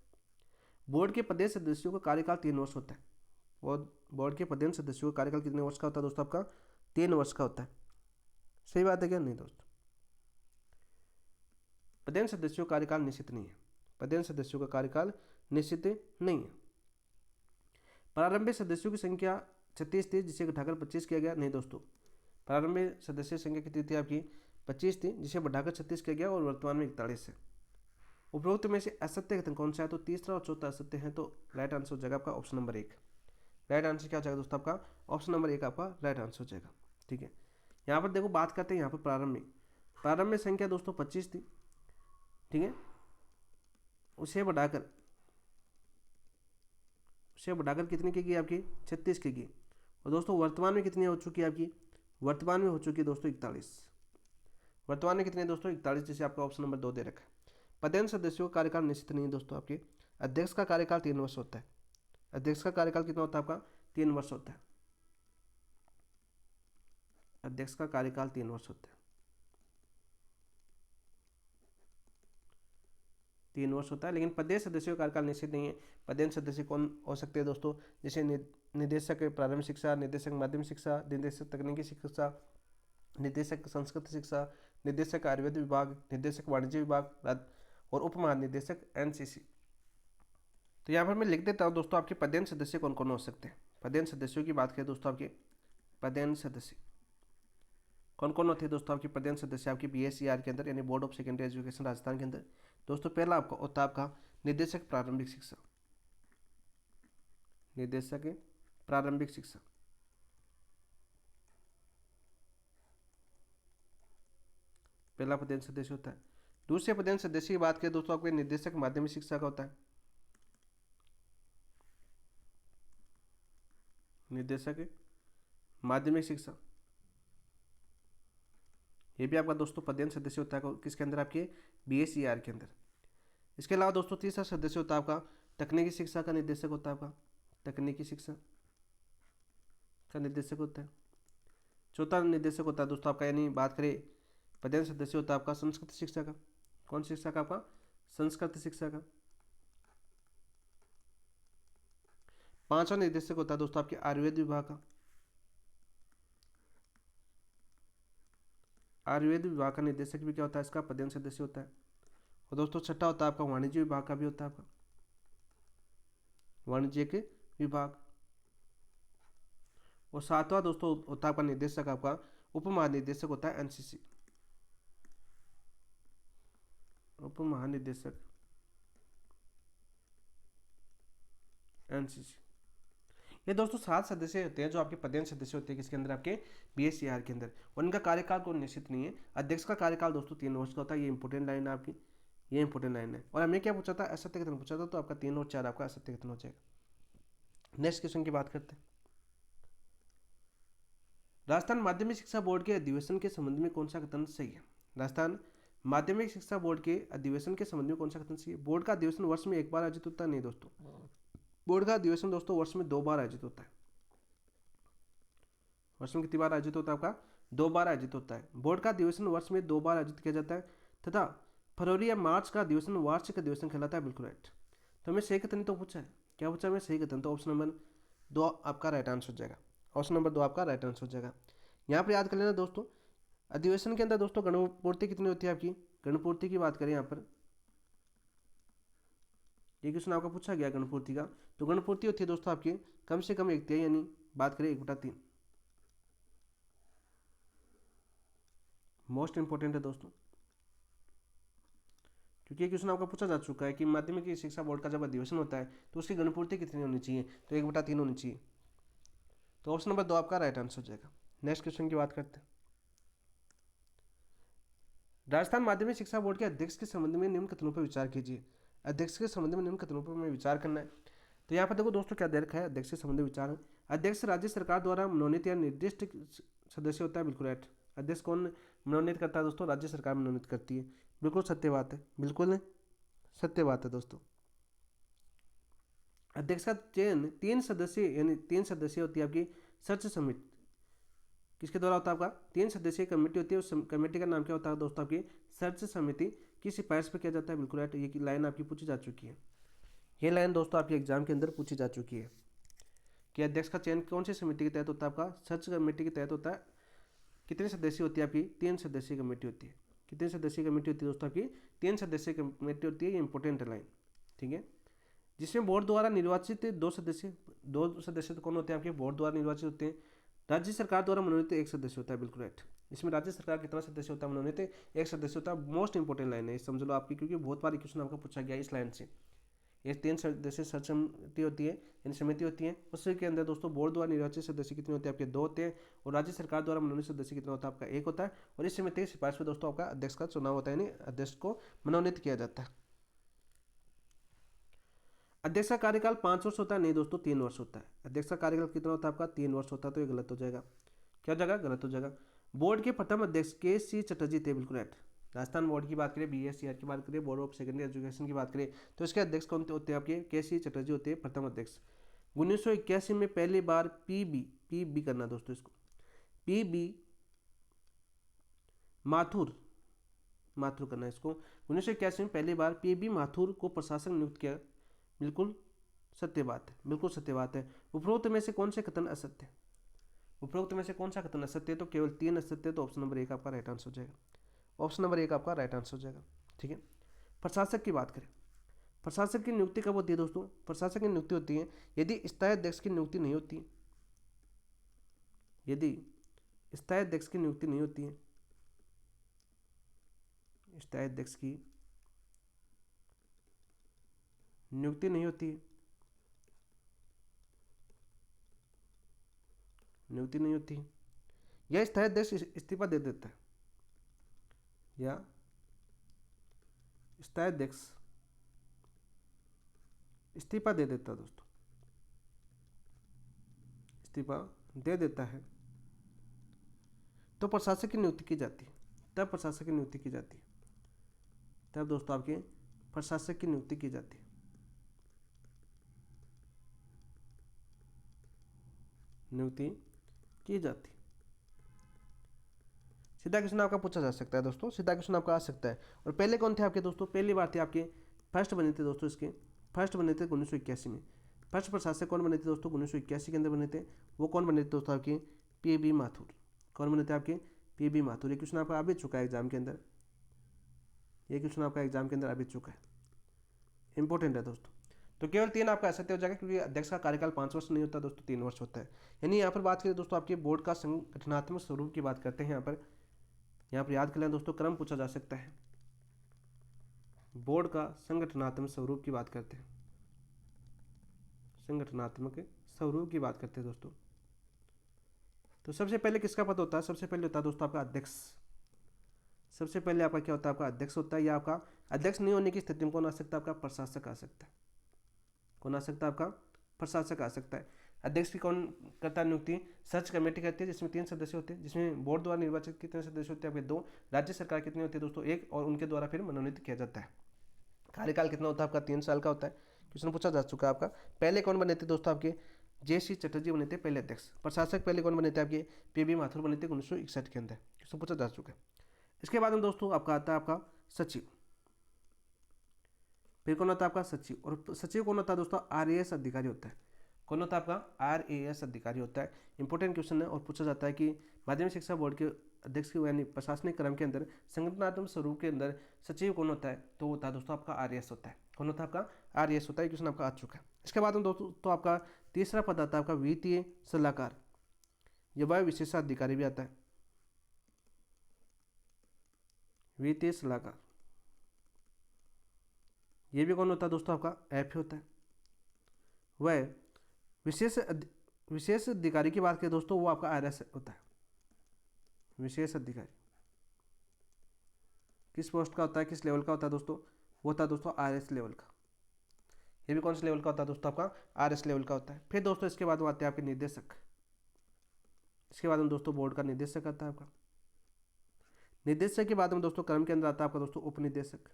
बोर्ड के प्रदेश सदस्यों का कार्यकाल 3 वर्ष होता है। और बोर्ड के प्रदेश सदस्यों का कार्यकाल कितने वर्ष का होता है दोस्तों, आपका 3 वर्ष का होता है। सही बात है क्या, नहीं दोस्तों। प्रदेश सदस्यों का कार्यकाल निश्चित नहीं है, प्रदेश सदस्यों का कार्यकाल निश्चित नहीं है। प्रारंभिक सदस्यों की संख्या 36 थी, जिसे घटाकर 25 किया गया, नहीं दोस्तों। प्रारंभिक सदस्य संख्या कितनी थी आपकी, 25 थी, जिसे बढ़ाकर 36 किया गया और वर्तमान में 41 है। उपरोक्त में से असत्य कथन कौन सा है, तो तीसरा और चौथा असत्य है, तो राइट आंसर हो जाएगा आपका ऑप्शन नंबर 1। राइट आंसर क्या हो जाएगा दोस्तों, आपका ऑप्शन नंबर 1 आपका राइट आंसर हो जाएगा। ठीक है, यहाँ पर देखो बात करते हैं, यहाँ पर प्रारंभिक संख्या दोस्तों 25 थी, ठीक है, उसे बढ़ाकर कितनी की गई आपकी, 36 की गई। और दोस्तों वर्तमान में कितनी हो चुकी है आपकी, वर्तमान में हो चुकी है दोस्तों 41। वर्तमान में कितने दोस्तों, 41, जैसे आपका ऑप्शन नंबर 2 दे रखा है। पदेन सदस्यों का कार्यकाल निश्चित नहीं है दोस्तों। आपके अध्यक्ष का कार्यकाल 3 वर्ष होता है। अध्यक्ष का कार्यकाल कितना होता है आपका, 3 वर्ष होता है। अध्यक्ष का कार्यकाल 3 वर्ष होता है। 3 वर्ष होता है। लेकिन प्रदेश सदस्यों का कार्यकाल निश्चित नहीं है। प्रदेश सदस्य कौन हो सकते हैं दोस्तों, जैसे निदेशक प्रारंभिक शिक्षा, निदेशक माध्यमिक शिक्षा, निदेशक तकनीकी शिक्षा, निदेशक संस्कृत शिक्षा, निदेशक आयुर्वेद विभाग, निदेशक वाणिज्य विभाग और उप महानिदेशक एनसीसी। तो यहाँ पर मैं लिख देता हूँ दोस्तों आपके पदेन सदस्य कौन कौन हो सकते हैं। पदेन सदस्यों की बात करें दोस्तों, आपके पदेन सदस्य कौन कौन होते हैं दोस्तों। आपके पदेन सदस्य आपके BSER के अंदर यानी board of secondary education Rajasthan के अंदर दोस्तों पहला आपका होता है आपका निदेशक प्रारंभिक शिक्षा, निदेशक प्रारंभिक शिक्षा। पहला पदेन सदस्य होता है। दूसरे पदेन सदस्य की बात करें दोस्तों, आपके निदेशक माध्यमिक शिक्षा का होता है, निदेशक माध्यमिक शिक्षा। ये भी आपका दोस्तों पदेन सदस्य होता है किसके अंदर, आपके BSER के अंदर। इसके अलावा दोस्तों तीसरा सदस्य होता है आपका तकनीकी शिक्षा का निदेशक होता है, आपका तकनीकी शिक्षा का निदेशक होता है। चौथा निदेशक होता है दोस्तों आपका, यानी बात करें पदेन सदस्य होता है आपका संस्कृत शिक्षा का। कौन शिक्षा का, आपका संस्कृत शिक्षा का। पांचवा निदेशक होता है दोस्तों आपके आयुर्वेद विभाग का, आयुर्वेद विभाग का निदेशक भी क्या होता है, इसका पदेन सदस्य होता है। और दोस्तों छठा होता है आपका वाणिज्य विभाग का भी होता है, आपका वाणिज्य के विभाग। और सातवां दोस्तों होता है आपका निदेशक, आपका उप महानिदेशक होता है एनसीसी, उप महानिदेशक एनसीसी। ये दोस्तों 7 सदस्य होते हैं जो आपके पदेन सदस्य होते हैं किसके अंदर, आपके BSER के अंदर। और इनका कार्यकाल कोई निश्चित नहीं है। अध्यक्ष का कार्यकाल दोस्तों 3 वर्ष का होता है। ये इंपॉर्टेंट लाइन है आपकी, ये इंपॉर्टेंट लाइन है। और हमें क्या पूछा था, असत्य कथन पूछा था, तो आपका 3 और 4 आपका असत्य कथन हो जाएगा। नेक्स्ट क्वेश्चन की बात करते हैं। राजस्थान माध्यमिक शिक्षा बोर्ड के अधिवेशन के संबंध में कौन सा कथन सही है। राजस्थान माध्यमिक शिक्षा बोर्ड के अधिवेशन के संबंध में कौन सा कथन सही है। बोर्ड का अधिवेशन वर्ष में एक बार आयोजित होता है, नहीं दोस्तों, बोर्ड का अधिवेशन दोस्तों वर्ष में 2 बार आयोजित होता है। वर्ष में कितनी बार आयोजित होता है, आपका 2 बार आयोजित होता है। बोर्ड का अधिवेशन वर्ष में 2 बार आयोजित किया जाता है तथा फरवरी या मार्च का अधिवेशन वार्षिक अधिवेशन कहलाता है। बिल्कुल राइट। तो हमें सही कथन तो पूछा है, क्या पूछा है, सही कथन, तो ऑप्शन नंबर 2 आपका राइट आंसर हो जाएगा। ऑप्शन नंबर 2 आपका राइट आंसर हो जाएगा। यहाँ पर याद कर लेना दोस्तों, अधिवेशन के अंदर दोस्तों गणपूर्ति कितनी होती है, आपकी गणपूर्ति की बात करें यहाँ पर, ये क्वेश्चन आपका पूछा गया गणपूर्ति का, तो गणपूर्ति होती है दोस्तों आपकी कम से कम 1/3, यानी बात करें 1/3। मोस्ट इंपॉर्टेंट है दोस्तों, क्योंकि ये क्वेश्चन आपका पूछा जा चुका है कि माध्यमिक शिक्षा बोर्ड का जब अधिवेशन होता है तो उसकी गणपूर्ति कितनी होनी चाहिए, तो 1/3 होनी चाहिए। तो ऑप्शन नंबर 2 आपका राइट आंसर हो जाएगा। नेक्स्ट क्वेश्चन की बात करते हैं। राजस्थान माध्यमिक शिक्षा बोर्ड के अध्यक्ष के संबंध में निम्न कथनों पर विचार कीजिए। अध्यक्ष के संबंध में निम्न कथनों पर हमें विचार करना है। तो यहाँ पर देखो दोस्तों क्या दे रखा है, अध्यक्ष के संबंध में विचार। अध्यक्ष राज्य सरकार द्वारा मनोनीत या निर्दिष्ट सदस्य होता है। बिल्कुल राइट। अध्यक्ष कौन मनोनीत करता है दोस्तों, राज्य सरकार मनोनीत करती है। बिल्कुल सत्य बात है, बिल्कुल सत्य बात है दोस्तों। अध्यक्ष का चयन 3 सदस्य यानी 3 सदस्य होती है आपकी सर्च समिति, किसके द्वारा होता है, आपका 3 सदस्यीय कमेटी होती है। उस कमेटी का नाम क्या होता है दोस्तों, आपकी सर्च समिति की सिफारिश पर किया जाता है। बिल्कुल राइट। ये लाइन आपकी पूछी जा चुकी है, ये लाइन दोस्तों आपके एग्जाम के अंदर पूछी जा चुकी है कि अध्यक्ष का चयन कौन सी समिति के तहत होता है, आपका सर्च कमेटी के तहत होता है। कितने सदस्य होती है आपकी, 3 सदस्यीय कमेटी होती है। कितने सदस्यीय कमेटी होती है दोस्तों, आपकी 3 सदस्यीय कमेटी होती है। ये इंपॉर्टेंट लाइन, ठीक है। जिसमें बोर्ड द्वारा निर्वाचित 2 सदस्य तो कौन होते हैं, आपके बोर्ड द्वारा निर्वाचित होते हैं। राज्य सरकार द्वारा मनोनीत 1 सदस्य होता है। बिल्कुल राइट। इसमें राज्य सरकार कितना सदस्य होता है, मनोनीत 1 सदस्य होता है। मोस्ट इंपॉर्टेंट लाइन है, समझ लो आपकी, क्योंकि बहुत बार क्वेश्चन आपका पूछा गया इस लाइन से। ये 3 सदस्य सर्च समिति होती है, यानी समिति होती है। उसके अंदर दोस्तों बोर्ड द्वारा निर्वाचित सदस्य कितने होते हैं, आपके 2 होते हैं। और राज्य सरकार द्वारा मनोनीत सदस्य कितना होता है, आपका 1 होता है। और इस समिति की सिफारिश पर दोस्तों आपका अध्यक्ष का चुनाव होता है, यानी अध्यक्ष को मनोनीत किया जाता है। अध्यक्ष का कार्यकाल 5 वर्ष होता है, नहीं दोस्तों 3 वर्ष होता है। अध्यक्ष का कार्यकाल कितना होता है, आपका 3 वर्ष होता है। तो ये गलत हो जाएगा, क्या हो जाएगा, गलत हो जाएगा। बोर्ड के प्रथम अध्यक्ष KC चटर्जी थे। बिल्कुल राइट। राजस्थान बोर्ड की बात करें, BSER की बात करें, बोर्ड ऑफ सेकेंडरी एजुकेशन की बात करें, तो इसके अध्यक्ष कौन होते हैं, आपके KC चटर्जी होते हैं प्रथम अध्यक्ष। 1981 में पहली बार PB करना दोस्तों, इसको PB माथुर माथुर करना है इसको। 1981 में पहली बार पी बी माथुर को प्रशासक नियुक्त किया, बिल्कुल सत्य बात है, बिल्कुल सत्य बात है। उपरोक्त में से कौन से कथन असत्य है? उपरोक्त में से कौन सा कथन असत्य है? तो केवल 3 असत्य है, तो ऑप्शन नंबर 1 आपका राइट आंसर हो जाएगा। ऑप्शन नंबर 1 आपका राइट आंसर हो जाएगा। ठीक है, प्रशासक की बात करें, प्रशासक की नियुक्ति कब होती है दोस्तों? प्रशासक की नियुक्ति होती है यदि स्थायी अध्यक्ष की नियुक्ति नहीं होती है, यदि स्थायी अध्यक्ष की नियुक्ति नहीं होती है, स्थायी अध्यक्ष की नियुक्ति नहीं होती है, नियुक्ति नहीं होती है, या स्थायी अध्यक्ष इस्तीफा दे देता है, या स्थायी अध्यक्ष इस्तीफा दे देता है दोस्तों, इस्तीफा दे देता है, तो प्रशासक की नियुक्ति की जाती है, तब प्रशासक की नियुक्ति की जाती है, तब दोस्तों आपके प्रशासक की नियुक्ति की जाती है, नियुक्ति की जाती है। सीधा क्वेश्चन आपका पूछा जा सकता है दोस्तों, सीधा क्वेश्चन आपका आ सकता है। और पहले कौन थे आपके दोस्तों? पहली बार थे आपके, फर्स्ट बने थे दोस्तों, इसके फर्स्ट बने थे 1981 में। फर्स्ट प्रशासक कौन बने थे दोस्तों? 1981 के अंदर बने थे। वो कौन बने थे दोस्तों? आपके पी बी माथुर। कौन बने थे आपके? P B Mathur. ये क्वेश्चन आपका आ भी चुका है एग्जाम के अंदर, ये क्वेश्चन आपका एग्जाम के अंदर आ भी चुका है, इंपॉर्टेंट है दोस्तों। तो केवल 3 आपका असत्य हो जाएगा, क्योंकि अध्यक्ष का कार्यकाल 5 वर्ष नहीं होता दोस्तों, 3 वर्ष होता है। यानी यहाँ पर बात करें दोस्तों, आपके बोर्ड का संगठनात्मक स्वरूप की बात करते हैं। यहाँ पर याद कर लें दोस्तों, क्रम पूछा जा सकता है। बोर्ड का संगठनात्मक स्वरूप की बात करते हैं, संगठनात्मक स्वरूप की बात करते हैं दोस्तों। तो सबसे पहले किसका पद होता है? सबसे पहले होता है दोस्तों आपका अध्यक्ष। सबसे पहले आपका क्या होता है? आपका अध्यक्ष होता है, या आपका अध्यक्ष नहीं होने की स्थिति में कौन आ सकता है? आपका प्रशासक आ सकता है। कौन आ सकता है? आपका प्रशासक आ सकता है। अध्यक्ष की कौन करता है नियुक्ति? सर्च कमेटी करती है, जिसमें 3 सदस्य होते हैं, जिसमें बोर्ड द्वारा निर्वाचित कितने सदस्य होते हैं? आपके 2। राज्य सरकार कितने होते हैं दोस्तों? 1, और उनके द्वारा फिर मनोनीत किया जाता है। कार्यकाल कितना होता है आपका? 3 साल का होता है। क्वेश्चन पूछा जा चुका है आपका। पहले कौन बने थे दोस्तों? आपके जे.सी. चटर्जी बने थे पहले अध्यक्ष। प्रशासक पहले कौन बने थे? आपके पी बी माथुर बने थे 1961 के अंदर। क्वेश्चन पूछा जा चुका है। इसके बाद में दोस्तों आपका आता है आपका सचिव। फिर कौन होता है आपका? सचिव। और सचिव कौन होता है दोस्तों? RAS अधिकारी होता है। कौन होता है आपका? RAS अधिकारी होता है। इंपॉर्टेंट क्वेश्चन है, और पूछा जाता है कि माध्यमिक शिक्षा बोर्ड के अध्यक्ष के यानी प्रशासनिक क्रम के अंदर संगठनात्मक स्वरूप के अंदर सचिव कौन होता है? तो होता है दोस्तों आपका RAS होता है। कौन होता है आपका? RAS होता है। क्वेश्चन आपका आ चुका है। इसके बाद में दोस्तों तो आपका तीसरा पद आता है आपका वित्तीय सलाहकार, यह वह विशेषाधिकारी भी आता है, वित्तीय सलाहकार। ये भी कौन होता है दोस्तों? आपका FA होता है। वह विशेष अधिकारी की बात करें दोस्तों, वो आपका RS होता है। विशेष अधिकारी किस पोस्ट का होता है? किस लेवल का होता है दोस्तों? वो होता है दोस्तों RS लेवल का। ये भी कौन से लेवल का होता है दोस्तों? आपका RS लेवल का होता है। फिर दोस्तों इसके बाद आते हैं आपके निदेशक। इसके बाद में दोस्तों बोर्ड का निदेशक आता है आपका। निदेशक के बाद में दोस्तों क्रम के अंदर आता है आपका दोस्तों उपनिदेशक।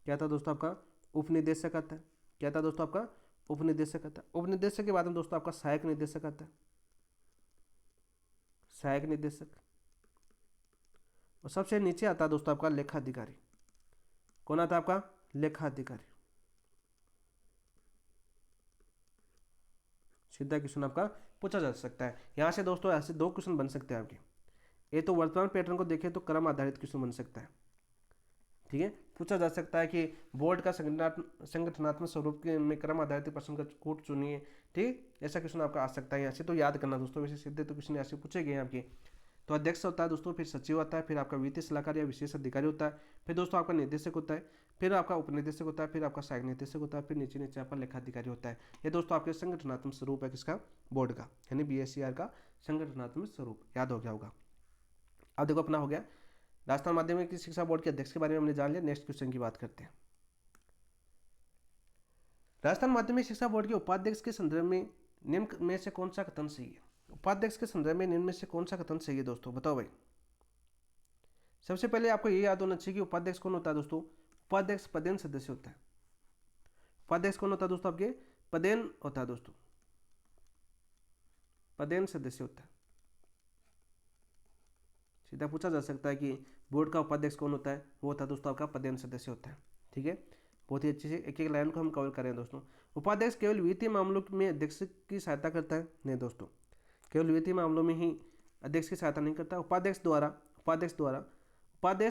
क्या था दोस्तों? आपका उपनिदेशक आता है। क्या था दोस्तों? आपका उपनिदेशक आता है। उपनिदेशक के बाद में दोस्तों आपका सहायक निदेशक आता है, सहायक निदेशक। और सबसे नीचे आता है दोस्तों आपका लेखा अधिकारी। कौन आता है आपका? लेखा अधिकारी। सीधा क्वेश्चन आपका पूछा जा सकता है। यहाँ से दोस्तों ऐसे 2 क्वेश्चन बन सकते हैं आपके। ये तो वर्तमान पैटर्न को देखें तो क्रम आधारित क्वेश्चन बन सकता है। ठीक है, पूछा जा सकता है कि बोर्ड का संगठनात्मक स्वरूप के में क्रम आधारित प्रश्न का कोट चुनिए। ठीक, ऐसा क्वेश्चन आपका आ सकता है। यहाँ से तो याद करना दोस्तों, वैसे सीधे तो क्वेश्चन ऐसे पूछे गए हैं आपके। तो अध्यक्ष होता है दोस्तों, फिर सचिव आता है, फिर आपका वित्तीय सलाहकार या विशेष अधिकारी होता है, फिर दोस्तों आपका निदेशक होता है, फिर आपका उपनिदेशक होता है, फिर आपका सहायक निदेशक होता है, फिर नीचे नीचे आपका लेखाधिकारी होता है। ये दोस्तों आपके संगठनात्मक स्वरूप है किसका? बोर्ड का, यानी BSER का संगठनात्मक स्वरूप। याद हो गया होगा। अब देखो अपना हो गया राजस्थान माध्यमिक शिक्षा बोर्ड के अध्यक्ष के बारे में हमने जान लिया। नेक्स्ट क्वेश्चन की बात करते हैं। राजस्थान माध्यमिक शिक्षा बोर्ड के उपाध्यक्ष के संदर्भ में निम्न में से कौन सा कथन सही है? उपाध्यक्ष के संदर्भ में निम्न में से कौन सा कथन सही है दोस्तों? बताओ भाई। सबसे पहले आपको ये याद होना चाहिए कि उपाध्यक्ष कौन होता है दोस्तों? उपाध्यक्ष पदेन सदस्य होता है। उपाध्यक्ष कौन होता है दोस्तों? आपके पदेन होता है दोस्तों, पदेन सदस्य होता है। सीधा पूछा जा सकता है कि बोर्ड का उपाध्यक्ष कौन होता है, वो होता है दोस्तों आपका पदेन सदस्य होता है। ठीक है, बहुत ही अच्छे से एक एक लाइन को हम कवर करें दोस्तों। उपाध्यक्ष केवल वित्तीय मामलों में अध्यक्ष की सहायता करता है? नहीं दोस्तों, केवल वित्तीय मामलों में ही अध्यक्ष की सहायता नहीं करता। उपाध्यक्ष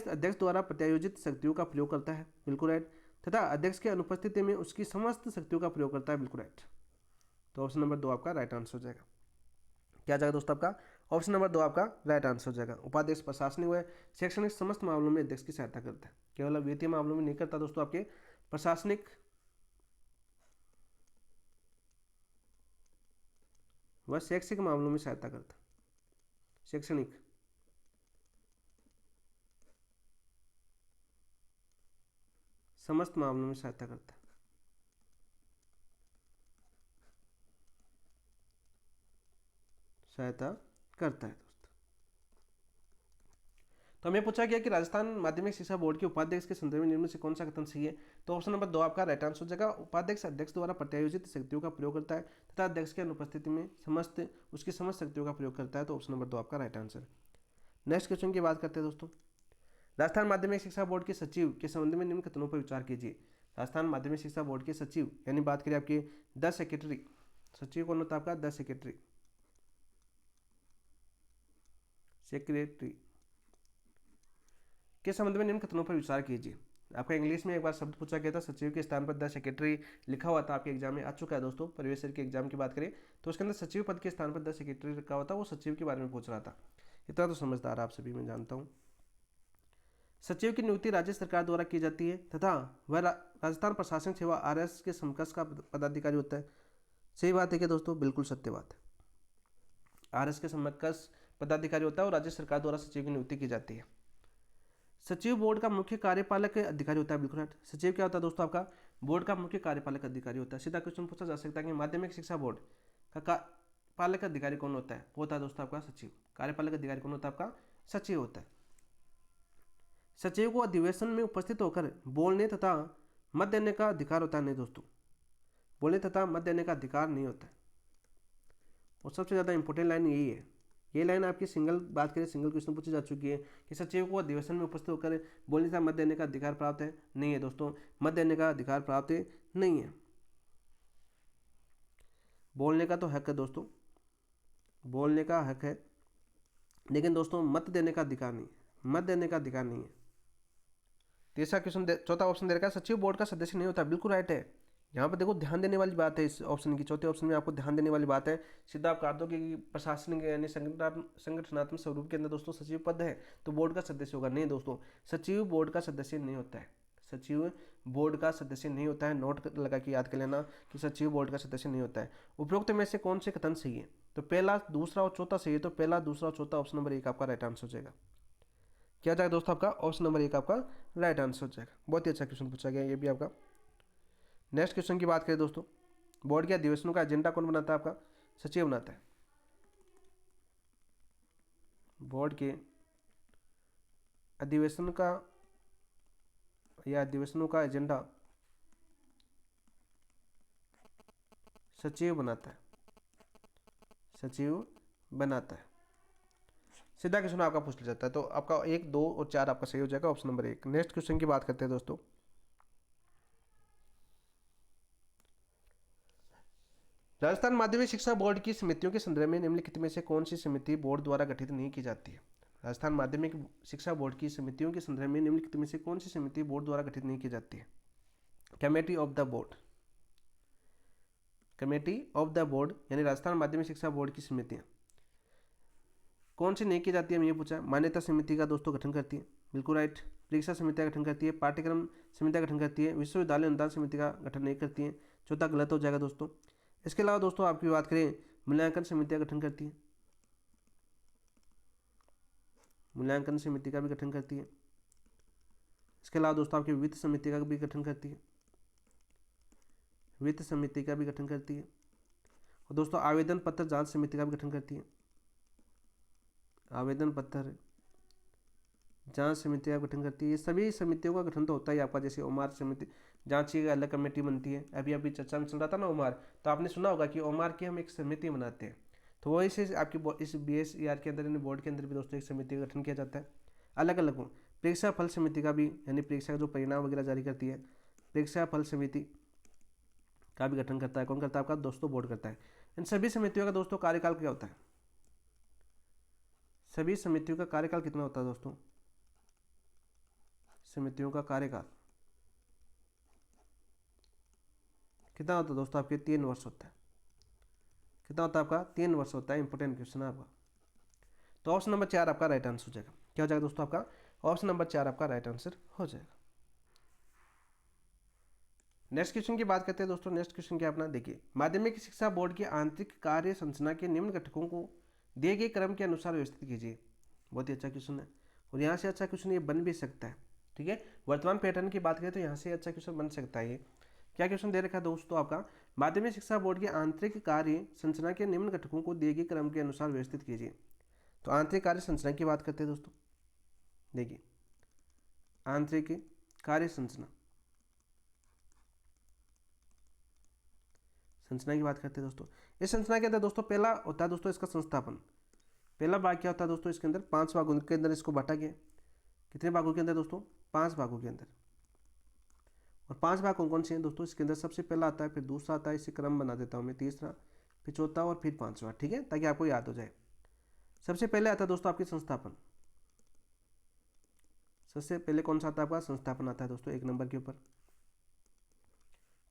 अध्यक्ष द्वारा प्रत्यायोजित शक्तियों का प्रयोग करता है, बिल्कुल राइट, तथा अध्यक्ष की अनुपस्थिति में उसकी समस्त शक्तियों का प्रयोग करता है, बिल्कुल राइट। तो ऑप्शन नंबर 2 आपका राइट आंसर हो जाएगा। क्या जाएगा दोस्तों आपका? ऑप्शन नंबर 2 आपका राइट आंसर हो जाएगा। उपाध्यक्ष प्रशासनिक व शैक्षणिक समस्त मामलों में अध्यक्ष की सहायता करता है, केवल वित्तीय मामलों में नहीं करता दोस्तों, आपके प्रशासनिक व शैक्षिक मामलों में सहायता करता है, शैक्षणिक समस्त मामलों में सहायता करता है। सहायता करता है दोस्तों। तो हमें पूछा गया कि राजस्थान माध्यमिक शिक्षा बोर्ड के उपाध्यक्ष के संदर्भ में निम्न से कौन सा कथन सही है? तो ऑप्शन नंबर 2 आपका राइट आंसर हो जाएगा। उपाध्यक्ष अध्यक्ष द्वारा प्रत्यायोजित शक्तियों का प्रयोग करता है तथा अध्यक्ष की अनुपस्थिति में उसकी समस्त शक्तियों का प्रयोग करता है। तो ऑप्शन नंबर 2 आपका राइट आंसर। नेक्स्ट क्वेश्चन की बात करते हैं दोस्तों। राजस्थान माध्यमिक शिक्षा बोर्ड के सचिव के संबंध में निम्न कथनों पर विचार कीजिए। राजस्थान माध्यमिक शिक्षा बोर्ड के सचिव यानी बात करें आपके द सेक्रेटरी, सचिव कौन होता है आपका? द सेक्रेटरी के संबंध में निम्न कथनों पर विचार कीजिए। आपका इंग्लिश में एक बार शब्द पूछा गया था, सचिव के स्थान पर द सेक्रेटरी लिखा हुआ था, आपके एग्जाम में आ चुका है दोस्तों। परिवेश के एग्जाम की बात करें तो उसके अंदर सचिव पद के स्थान पर द सेक्रेटरी लिखा हुआ था, वो सचिव के बारे में पूछ रहा था। इतना तो समझदार आप सभी, मैं जानता हूँ। सचिव की नियुक्ति राज्य सरकार द्वारा की जाती है तथा वह राजस्थान प्रशासनिक सेवा RS के समकक्ष का पदाधिकारी होता है। सही बात है क्या दोस्तों? बिल्कुल सत्य बात है। RS के समकक्ष पदाधिकारी होता है और राज्य सरकार द्वारा सचिव की नियुक्ति की जाती है। सचिव बोर्ड का मुख्य कार्यपालक अधिकारी होता है, बिल्कुल राइट। सचिव क्या होता है दोस्तों? आपका बोर्ड का मुख्य कार्यपालक अधिकारी होता है। सीधा क्वेश्चन पूछा जा सकता है कि माध्यमिक शिक्षा बोर्ड का पालक अधिकारी कौन होता है? वो होता है दोस्तों आपका सचिव। कार्यपालक अधिकारी कौन होता है? आपका सचिव होता है। सचिव को अधिवेशन में उपस्थित होकर बोलने तथा मत देने का अधिकार होता है? नहीं दोस्तों, बोलने तथा मत देने का अधिकार नहीं होता है। और सबसे ज़्यादा इंपॉर्टेंट लाइन यही है। ये लाइन आपकी सिंगल बात करें, सिंगल क्वेश्चन पूछी जा चुकी है कि सचिव को अधिवेशन में उपस्थित होकर बोलने तथा मत देने का अधिकार प्राप्त है? नहीं है दोस्तों, मत देने का अधिकार प्राप्त नहीं है। बोलने का तो हक है दोस्तों, बोलने का हक है, लेकिन दोस्तों मत देने का अधिकार नहीं है। मत देने का अधिकार नहीं है। तीसरा क्वेश्चन, चौथा ऑप्शन दे रखा है सचिव बोर्ड का सदस्य नहीं होता, बिल्कुल राइट है। यहाँ पर देखो ध्यान देने वाली बात है इस ऑप्शन की, चौथे ऑप्शन में आपको ध्यान देने वाली बात है। सीधा आप काट दो कि प्रशासनिक यानी संगठनात्मक स्वरूप के अंदर दोस्तों सचिव पद है तो बोर्ड का सदस्य होगा। नहीं दोस्तों, सचिव बोर्ड का सदस्य नहीं होता है। सचिव बोर्ड का सदस्य नहीं होता है। नोट लगा के याद कर लेना कि सचिव बोर्ड का सदस्य नहीं होता है। उपरोक्त में से कौन से कथन सही है? तो पहला, दूसरा और चौथा सही है। तो पहला, दूसरा और चौथा, ऑप्शन नंबर 1 आपका राइट आंसर हो जाएगा। क्या जाएगा दोस्तों? आपका ऑप्शन नंबर 1 आपका राइट आंसर हो जाएगा। बहुत ही अच्छा क्वेश्चन पूछा गया ये भी आपका। नेक्स्ट क्वेश्चन की बात करें दोस्तों, बोर्ड के अधिवेशनों का एजेंडा कौन बनाता है? आपका सचिव बनाता है। बोर्ड के अधिवेशन का या अधिवेशनों का एजेंडा सचिव बनाता है। सचिव बनाता है। सीधा क्वेश्चन आपका पूछ लिया जाता है। तो आपका 1, 2 और 4 आपका सही हो जाएगा, ऑप्शन नंबर 1। नेक्स्ट क्वेश्चन की बात करते हैं दोस्तों। राजस्थान माध्यमिक शिक्षा बोर्ड की समितियों के संदर्भ में निम्नलिखित में से कौन सी समिति बोर्ड द्वारा गठित नहीं की जाती है? राजस्थान माध्यमिक शिक्षा बोर्ड की समितियों के संदर्भ में निम्नलिखित में से कौन सी समिति बोर्ड द्वारा गठित नहीं की जाती है? Committee of the board, committee of the board यानी राजस्थान माध्यमिक शिक्षा बोर्ड की समितियां कौन सी नहीं की जाती है? ये पूछा। मान्यता समिति का दोस्तों गठन करती है, बिल्कुल राइट। परीक्षा समिति का गठन करती है। पाठ्यक्रम समिति का गठन करती है। विश्वविद्यालय अनुदान समिति का गठन नहीं करती है। चौथा गलत हो जाएगा दोस्तों। इसके अलावा दोस्तों आपकी बात करें, मूल्यांकन समिति का गठन करती है। मूल्यांकन समिति का भी गठन करती है। इसके अलावा दोस्तों आपकी वित्त समिति का भी गठन करती है। वित्त समिति का भी गठन करती है। और दोस्तों आवेदन पत्र जांच समिति का भी गठन करती है। आवेदन पत्र जांच समिति का गठन करती है। ये सभी समितियों का गठन तो होता ही आपका। जैसे ओमार समिति जांच की अलग कमेटी बनती है। अभी चर्चा में चल रहा था ना ओमार, तो आपने सुना होगा कि ओमार की हम एक समिति बनाते हैं। तो वही से आपकी इस BSER के अंदर यानी बोर्ड के अंदर भी दोस्तों एक समिति का गठन किया जाता है। अलग अलग परीक्षा फल समिति का भी, यानी परीक्षा का जो परिणाम वगैरह जारी करती है, परीक्षा फल समिति का भी गठन करता है। कौन करता है? आपका दोस्तों बोर्ड करता है। इन सभी समितियों का दोस्तों कार्यकाल क्या होता है? सभी समितियों का कार्यकाल कितना होता है दोस्तों? समितियों का कार्यकाल कितना होता है दोस्तों? आपके 3 वर्ष होता है। कितना होता है आपका? 3 वर्ष होता है। इंपॉर्टेंट क्वेश्चन है आपका। तो ऑप्शन नंबर 4 आपका राइट आंसर हो जाएगा। क्या हो जाएगा दोस्तों? आपका ऑप्शन नंबर 4 आपका राइट आंसर हो जाएगा। नेक्स्ट क्वेश्चन की बात करते हैं दोस्तों। नेक्स्ट क्वेश्चन क्या अपना देखिए, माध्यमिक शिक्षा बोर्ड की आंतरिक कार्य संरचना के निम्न घटकों को दिए गए क्रम के अनुसार व्यवस्थित कीजिए। बहुत ही अच्छा क्वेश्चन है, और यहाँ से अच्छा क्वेश्चन ये बन भी सकता है। ठीक है, वर्तमान पैटर्न की बात करें तो यहाँ से अच्छा क्वेश्चन बन सकता है। ये क्या क्वेश्चन दे रखा है दोस्तों? आपका माध्यमिक शिक्षा बोर्ड की आंतरिक कार्य संरचना के निम्न घटकों को दिए गए क्रम के अनुसार व्यवस्थित कीजिए। तो आंतरिक कार्य संरचना की बात करते हैं दोस्तों। देखिए, आंतरिक कार्य संरचना की बात करते हैं दोस्तों। इस संरचना के अंदर दोस्तों पहला होता है दोस्तों इसका संस्थापन। पहला भाग क्या होता है दोस्तों? इसके अंदर 5 भागों के अंदर इसको बांटा गया। कितने भागों के अंदर दोस्तों? 5 भागों के अंदर। और 5 भाग कौन कौन से हैं दोस्तों? इसके अंदर सबसे पहला आता है, फिर दूसरा आता है, इसे क्रम बना देता हूँ मैं, तीसरा, फिर चौथा और फिर 5वां। ठीक है, ताकि आपको याद हो जाए। सबसे पहले आता है दोस्तों आपकी संस्थापन। सबसे पहले कौन सा आता है आपका? संस्थापन आता है दोस्तों 1 नंबर के ऊपर।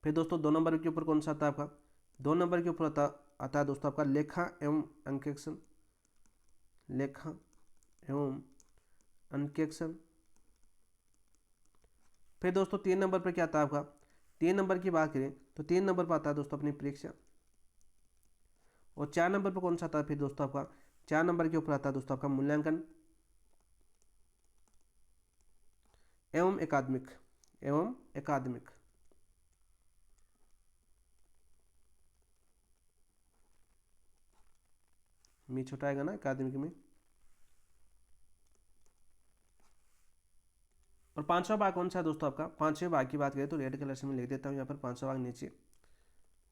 फिर दोस्तों 2 नंबर के ऊपर कौन सा आता है आपका? 2 नंबर के ऊपर आता है दोस्तों आपका लेखा एवं अंकेक्षण। लेखा एवं अंकेक्षण। फिर दोस्तों 3 नंबर पर क्या आता है आपका? 3 नंबर की बात करें तो 3 नंबर पर आता है दोस्तों अपनी परीक्षा। और 4 नंबर पर कौन सा आता है फिर दोस्तों आपका? 4 नंबर के ऊपर आता है दोस्तों आपका मूल्यांकन एवं एकादमिक। एवं एकादमिक। मी छोटा आएगा ना एकादमिक में। और 5वां भाग कौन सा है दोस्तों आपका? 5वें भाग की बात करें तो रेड कलर से मैं लिख देता हूँ यहाँ पर 5वां भाग नीचे।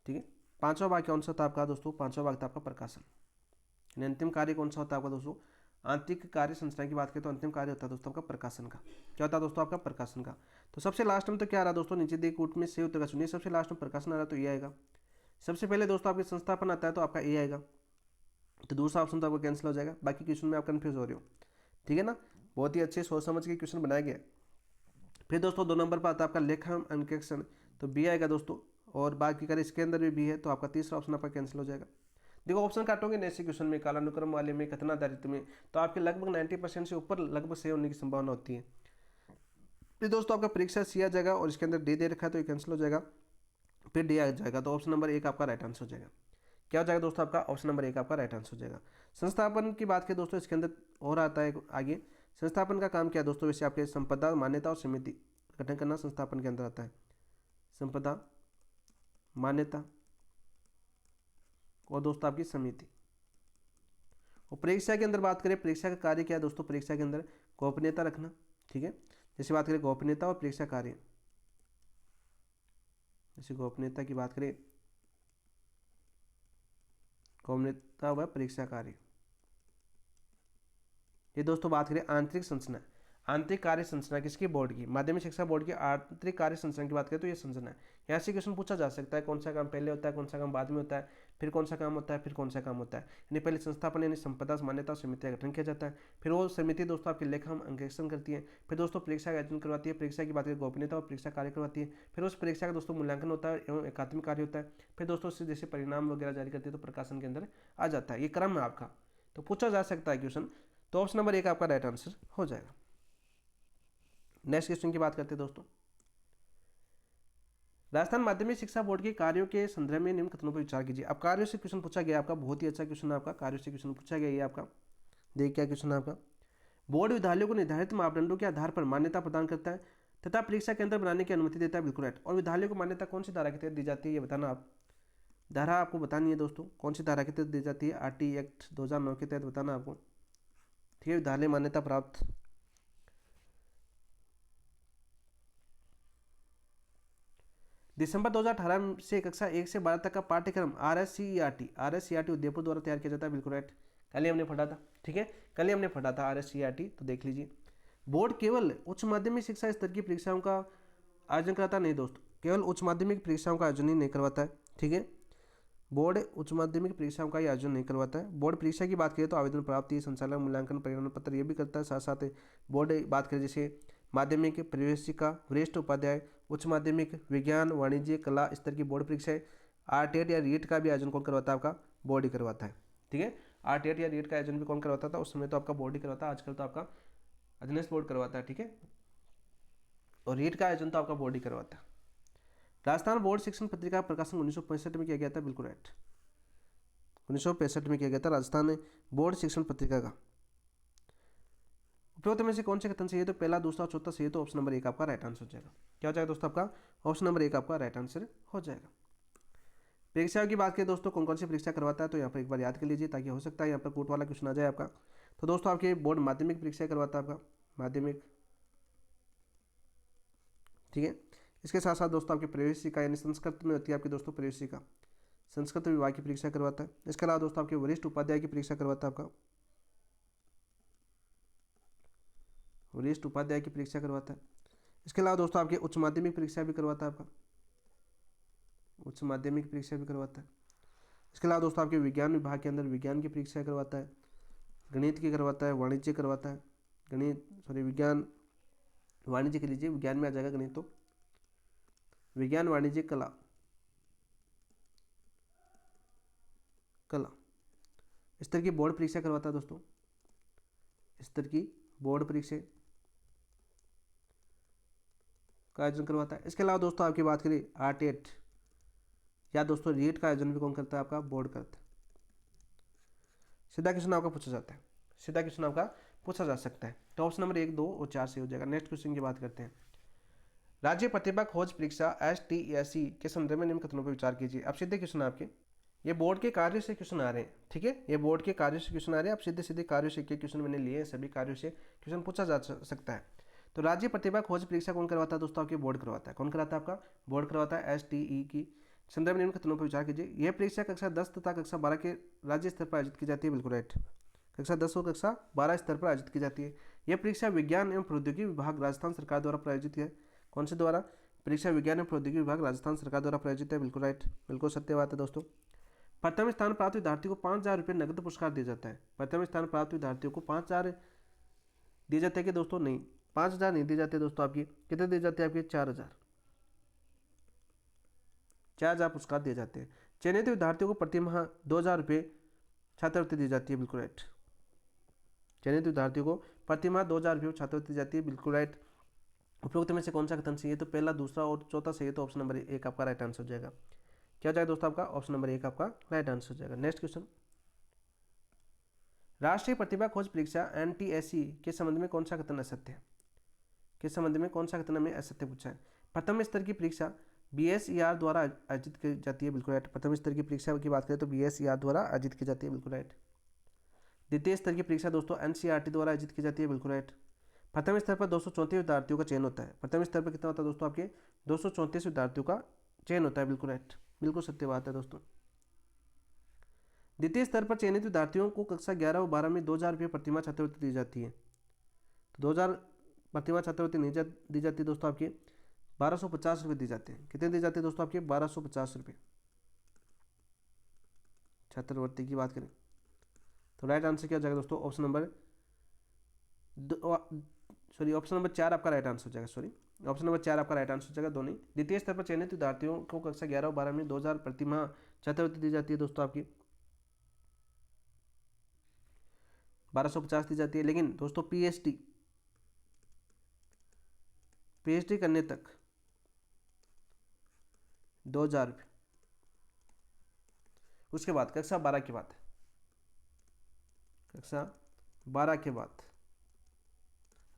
ठीक है, 5वां भाग कौन सा था आपका दोस्तों? 5वां भाग था आपका प्रकाशन। अंतिम कार्य कौन सा होता है आपका दोस्तों? आंतरिक कार्य संरचना की बात करें तो अंतिम कार्य होता है दोस्तों आपका प्रकाशन का। क्या होता है दोस्तों आपका? प्रकाशन का। तो सबसे लास्ट में तो क्या आ रहा है दोस्तों? नीचे दी कूट में से उत्तर का चुनिए। सबसे लास्ट में प्रकाशन आ रहा है तो ये आएगा। सबसे पहले दोस्तों आपके संस्थापन आता है तो आपका ए आएगा। तो दूसरा ऑप्शन तो आपका कैंसिल हो जाएगा। बाकी क्वेश्चन में आप कन्फ्यूज हो रहे हो। ठीक है ना, बहुत ही अच्छे सोच समझ के क्वेश्चन बनाया गया। फिर दोस्तों 2 नंबर पर आता है आपका लेखा अंकेक्षण, तो बी आएगा दोस्तों। और बाकी अगर इसके अंदर भी बी है तो आपका तीसरा ऑप्शन आपका कैंसिल हो जाएगा। देखो ऑप्शन काटोगे नए क्वेश्चन में, कालानुक्रम वाले में, कथनाधारित में, तो आपके लगभग 90% से ऊपर लगभग सही होने की संभावना होती है। फिर दोस्तों आपका परीक्षा सी आ जाएगा और इसके अंदर डी दे रखा है तो ये कैंसिल हो जाएगा। फिर डी आ जाएगा तो ऑप्शन नंबर 1 आपका राइट आंसर हो जाएगा। क्या हो जाएगा दोस्तों? आपका ऑप्शन नंबर 1 आपका राइट आंसर हो जाएगा। संस्थापन की बात करें दोस्तों, इसके अंदर और आता है आगे। संस्थापन का काम क्या है दोस्तों? वैसे आपके संपदा, मान्यता और समिति गठन करना संस्थापन के अंदर आता है। संपदा, मान्यता और दोस्तों आपकी समिति। और परीक्षा के अंदर बात करें, परीक्षा का कार्य क्या है दोस्तों? परीक्षा के अंदर गोपनीयता रखना। ठीक है, जैसे बात करें गोपनीयता और परीक्षा कार्य, जैसे गोपनीयता की बात करें, गोपनीयता व परीक्षा कार्य। ये दोस्तों बात करें आंतरिक संरचना, आंतरिक कार्य संरचना किसकी? बोर्ड की, माध्यमिक शिक्षा बोर्ड की आंतरिक कार्य संरचना की बात करें तो ये संरचना है। यहाँ से क्वेश्चन पूछा जा सकता है कौन सा काम पहले होता है, कौन सा काम बाद में होता है, फिर कौन सा काम होता है, फिर कौन सा काम होता है। यानी पहले संस्थापन यानी संपदा, मान्यता और समिति का गठन किया जाता है। फिर वो समिति दोस्तों आपके लेखा अंकेक्षण करती है। फिर दोस्तों परीक्षा का आयोजन करवाती है। परीक्षा की बात करें गोपनीयता और परीक्षा कार्य करवाती है। फिर उस परीक्षा का दोस्तों मूल्यांकन होता है एवं एकात्मिक कार्य होता है। फिर दोस्तों उससे जैसे परिणाम वगैरह जारी करती है तो प्रकाशन के अंदर आ जाता है। ये क्रम है आपका, तो पूछा जा सकता है क्वेश्चन। तो ऑप्शन नंबर 1 आपका राइट आंसर हो जाएगा। नेक्स्ट क्वेश्चन की बात करते हैं दोस्तों। राजस्थान माध्यमिक शिक्षा बोर्ड के कार्यों के संदर्भ में निम्न कथनों पर विचार कीजिए। अब कार्यों से क्वेश्चन पूछा गया आपका, बहुत ही अच्छा क्वेश्चन है आपका। कार्यों से क्वेश्चन पूछा गया ये आपका, देखिए क्या क्वेश्चन है आपका। बोर्ड विद्यालयों को निर्धारित मापदंडों के आधार पर मान्यता प्रदान करता है तथा परीक्षा केंद्र बनाने की अनुमति देता है। बिल्कुल राइट। और विद्यालयों को मान्यता कौन सी धारा के तहत दी जाती है ये बताना आप। धारा आपको बतानी है दोस्तों, कौन सी धारा के तहत दी जाती है? RT एक्ट 2009 के तहत बताना आपको। ठीक है, विद्यालय मान्यता प्राप्त। दिसंबर 2018 से कक्षा 1 से 12 तक का पाठ्यक्रम RSCERT उदयपुर द्वारा तैयार किया जाता है, बिल्कुल राइट। कल ही हमने पढ़ा था, ठीक है, कल ही हमने पढ़ा था RSCERT, तो देख लीजिए। बोर्ड केवल उच्च माध्यमिक शिक्षा स्तर की परीक्षाओं का आयोजन कराता नहीं दोस्तों, केवल उच्च माध्यमिक परीक्षाओं का आयोजन ही नहीं करवाता है, ठीक है। बोर्ड उच्च माध्यमिक परीक्षाओं का आयोजन नहीं करवाता है। बोर्ड परीक्षा की बात करें तो आवेदन प्राप्ति, संचालन, मूल्यांकन, परिणाम पत्र ये भी करता है। साथ साथ बोर्ड बात करें जैसे माध्यमिक, प्रवेशिका, वरिष्ठ उपाध्याय, उच्च माध्यमिक, विज्ञान, वाणिज्य, कला स्तर की बोर्ड परीक्षाएं, RTET या रीट का भी आयोजन कौन करवाता है? आपका बोर्ड ही करवाता है, ठीक है। RTET या रीट का आयोजन भी कौन करवाता था? उस समय तो आपका बोर्ड ही करवाता है, आजकल तो आपका अध्ययन बोर्ड करवाता है, ठीक है। और रीट का आयोजन तो आपका बोर्ड ही करवाता है। राजस्थान बोर्ड शिक्षण पत्रिका प्रकाशन 1965 में किया गया था, बिल्कुल राइट। 1965 में किया गया था राजस्थान बोर्ड शिक्षण पत्रिका का। उपरोक्त में से कौन से कथन सही है? तो पहला, दूसरा, चौथा सही है, तो ऑप्शन नंबर 1 आपका राइट आंसर हो जाएगा। क्या हो जाएगा दोस्तों? आपका ऑप्शन नंबर 1 आपका राइट आंसर हो जाएगा। परीक्षाओं की बात करें दोस्तों, कौन कौन सी परीक्षा करवाता है, तो यहाँ पर एक बार याद कर लीजिए, ताकि हो सकता है यहाँ पर कोर्ट वाला क्वेश्चन आ जाए आपका। तो दोस्तों आपके बोर्ड माध्यमिक परीक्षा करवाता है, आपका माध्यमिक, ठीक है। इसके साथ साथ दोस्तों आपकी प्रवेशिका यानी संस्कृत में होती है आपकी दोस्तों प्रवेशिका, संस्कृत विभाग की परीक्षा करवाता है। इसके अलावा दोस्तों आपके वरिष्ठ उपाध्याय की परीक्षा करवाता है, आपका वरिष्ठ उपाध्याय की परीक्षा करवाता है। इसके अलावा दोस्तों आपके उच्च माध्यमिक परीक्षा भी करवाता है, आपका उच्च माध्यमिक परीक्षा भी करवाता है। इसके अलावा दोस्तों आपके विज्ञान विभाग के अंदर विज्ञान की परीक्षा करवाता है, गणित की करवाता है, वाणिज्य करवाता है, विज्ञान वाणिज्य के लीजिए, विज्ञान में आ जाएगा गणित, तो विज्ञान, वाणिज्य, कला स्तर की बोर्ड परीक्षा करवाता है दोस्तों, स्तर की बोर्ड परीक्षा का आयोजन करवाता है। इसके अलावा दोस्तों आपकी बात करें RTET या दोस्तों रीट का आयोजन भी कौन करता है? आपका बोर्ड करता है। सीधा क्वेश्चन आपका पूछा जाता है, सीधा क्वेश्चन आपका पूछा जा सकता है। तो ऑप्शन नंबर 1, 2 और 4 से हो जाएगा। नेक्स्ट क्वेश्चन की बात करते हैं। राज्य प्रतिभा खोज परीक्षा STSE के संदर्भ में निम्न कथनों पर विचार कीजिए। अब सीधे क्वेश्चन आपके, ये बोर्ड के कार्य से क्वेश्चन आ रहे हैं, ठीक है, ये बोर्ड के कार्य से क्वेश्चन आ रहे हैं। अब सीधे सीधे कार्यों से के क्वेश्चन मैंने लिए हैं, सभी कार्यों से क्वेश्चन पूछा जा सकता है। तो राज्य प्रतिभा खोज परीक्षा कौन करवाता है दोस्तों? आपके बोर्ड करवाता है। कौन कराता है? आपका बोर्ड करवाता है। STE की संदर्भ में निम्न कथनों पर विचार कीजिए। यह परीक्षा कक्षा 10 तथा कक्षा 12 के राज्य स्तर पर आयोजित की जाती है, बिल्कुल राइट। कक्षा 10 और कक्षा 12 स्तर पर आयोजित की जाती है। यह परीक्षा विज्ञान एवं प्रौद्योगिकी विभाग राजस्थान सरकार द्वारा प्रायोजित है। कौन से द्वारा? परीक्षा विज्ञान एवं प्रौद्योगिकी विभाग राजस्थान सरकार द्वारा प्रायोजित है, बिल्कुल राइट, बिल्कुल सत्य बात है दोस्तों। प्रथम स्थान प्राप्त विद्यार्थियों को 5,000 रुपये नगद पुरस्कार दिया जाता है। प्रथम स्थान प्राप्त विद्यार्थियों को 5,000 दिए जाते हैं कि दोस्तों? नहीं, 5,000 नहीं दिए जाते दोस्तों। आपकी कितने दिए जाते हैं? आपके 4,000 पुरस्कार दिए जाते हैं। चयनित विद्यार्थियों को प्रति माह 2,000 रुपये छात्रवृत्ति दी जाती है, बिल्कुल राइट। चयनित विद्यार्थियों को प्रति माह 2,000 रुपये छात्रवृत्ति दी जाती है, बिल्कुल राइट। उपरोक्त में से कौन सा कथन सही है? तो पहला, दूसरा और चौथा सही है, तो ऑप्शन नंबर 1 आपका राइट आंसर हो जाएगा। क्या हो जाएगा दोस्तों? आपका ऑप्शन नंबर 1 आपका राइट आंसर हो जाएगा। नेक्स्ट क्वेश्चन, राष्ट्रीय प्रतिभा खोज परीक्षा NTSE के संबंध में कौन सा कथन असत्य है? किस संबंध में कौन सा कथन हमें असत्य पूछा है? प्रथम स्तर की परीक्षा BSER द्वारा आयोजित की जाती है, बिल्कुल राइट। प्रथम स्तर की परीक्षा की बात करें तो BSER द्वारा आयोजित की जाती है, बिल्कुल राइट। द्वितीय स्तर की परीक्षा दोस्तों NCERT द्वारा आयोजित की जाती है, बिल्कुल राइट। प्रथम स्तर पर 234 विद्यार्थियों का चयन होता है। प्रथम स्तर पर कितना होता है दोस्तों? आपके 234 विद्यार्थियों का चयन होता है, बिल्कुल राइट, बिल्कुल सत्य बात है दोस्तों। द्वितीय स्तर पर चयनित विद्यार्थियों को कक्षा 11 और 12 में 2,000 रुपये प्रतिमाह छात्रवृत्ति दी जाती है। तो 2,000 प्रतिमाह छात्रवृत्ति नहीं दी जाती दोस्तों, आपके 1,250 रुपये दी जाते हैं। कितने दी जाते हैं दोस्तों? आपके 1,250 रुपये छात्रवृत्ति की बात करें तो राइट आंसर क्या हो जाएगा दोस्तों? ऑप्शन नंबर 4 आपका राइट आंसर हो जाएगा। ऑप्शन नंबर 4 आपका राइट आंसर हो जाएगा, दो नहीं। द्वितीय स्तर पर चयनित विद्यार्थियों को कक्षा 11 और 12 में 2,000 प्रतिमाह छात्रवृत्ति दी जाती है दोस्तों, आपकी 1,250 दी जाती है। लेकिन दोस्तों PhD करने तक 2,000 रुपये। उसके बाद कक्षा 12 की बात है, कक्षा 12 के बाद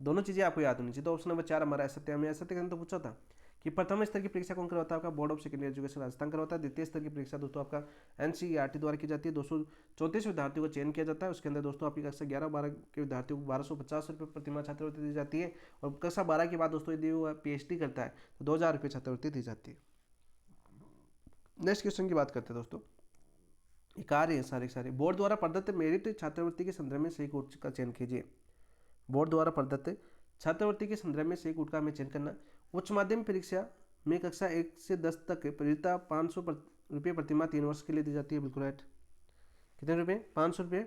दोनों चीजें आपको याद होनी चाहिए। तो ऑप्शन नंबर 4 हमारा असत्य। हमें असत्य करने तो पूछा था कि प्रथम स्तर की परीक्षा कौन करवाता है? आपका board of secondary education Rajasthan करवाता है। द्वितीय स्तर की परीक्षा दोस्तों आपका NCERT द्वारा की जाती है। 234 विद्यार्थियों को चयन किया जाता है। उसके अंदर दोस्तों आपकी कक्षा 11-12 के विद्यार्थियों को 1,250 रुपये प्रतिमाह छात्रवृत्ति दी जाती है। और कक्षा 12 के बाद दोस्तों यदि वो PhD करता है तो 2,000 रुपये छात्रवृत्ति दी जाती है। नेक्स्ट क्वेश्चन की बात करते हैं दोस्तों, ये कार्य है सारे के सारे। बोर्ड द्वारा प्रदत्त मेरिट छात्रवृत्ति के संदर्भ में सही कोट का चयन कीजिए। बोर्ड द्वारा प्रदत्त छात्रवृत्ति के संदर्भ में सही कोट का हमें चयन करना। उच्च माध्यमिक परीक्षा में कक्षा 1 से 10 तक वरीयता 500 रुपये प्रतिमाह 3 वर्ष के लिए दी जाती है, बिल्कुल राइट। कितने रुपये? 500 रुपये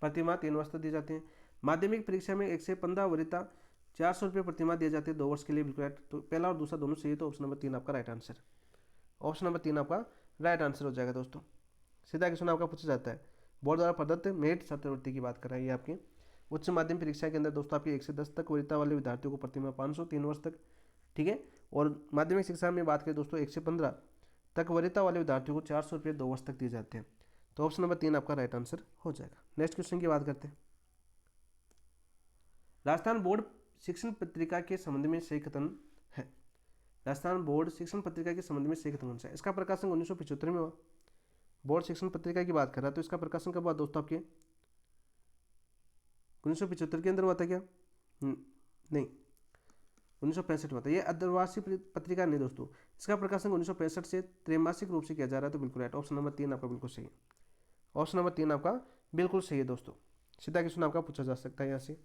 प्रतिमाह 3 वर्ष तक दिए जाते हैं। माध्यमिक परीक्षा में 1 से 15 वरीयता 400 रुपये प्रतिमाह दिए जाते हैं 2 वर्ष के लिए, बिल्कुल राइट। तो पहला और दूसरा दोनों सही, तो ऑप्शन नंबर 3 आपका राइट आंसर। ऑप्शन नंबर 3 आपका राइट आंसर हो जाएगा दोस्तों। सीधा क्वेश्चन आपका पूछा जाता है, बोर्ड द्वारा प्रदत्त मेरिट छात्रवृत्ति की बात कर रहा है ये आपकी उच्च माध्यमिक परीक्षा के अंदर दोस्तों आपकी 1 से 10 तक वरीयता वाले विद्यार्थियों को प्रतिमाह 500 3 वर्ष तक, ठीक है। और माध्यमिक शिक्षा में बात करें दोस्तों 1 से 15 तक वरीयता वाले विद्यार्थियों को 400 रुपये 2 वर्ष तक दिए जाते हैं। तो ऑप्शन नंबर 3 आपका राइट आंसर हो जाएगा। नेक्स्ट क्वेश्चन की बात करते हैं, राजस्थान बोर्ड शिक्षण पत्रिका के संबंध में सही कथन है। राजस्थान बोर्ड शिक्षण पत्रिका के संबंध में सही कथन कौन सा है? इसका प्रकाशन 1975 में हुआ। बोर्ड शिक्षण पत्रिका की बात कर रहा है तो इसका प्रकाशन कब हुआ दोस्तों आपके? 1975 के अंदर हुआ था क्या? नहीं, 1965 में था। ये अर्धवार्षिक पत्रिका नहीं दोस्तों, इसका प्रकाशन 1965 से त्रैमासिक रूप से किया जा रहा है, तो बिल्कुल राइट। ऑप्शन नंबर 3 आपका बिल्कुल सही है। ऑप्शन नंबर 3 आपका बिल्कुल सही है दोस्तों। सीधा क्वेश्चन आपका पूछा जा सकता है यहाँ से।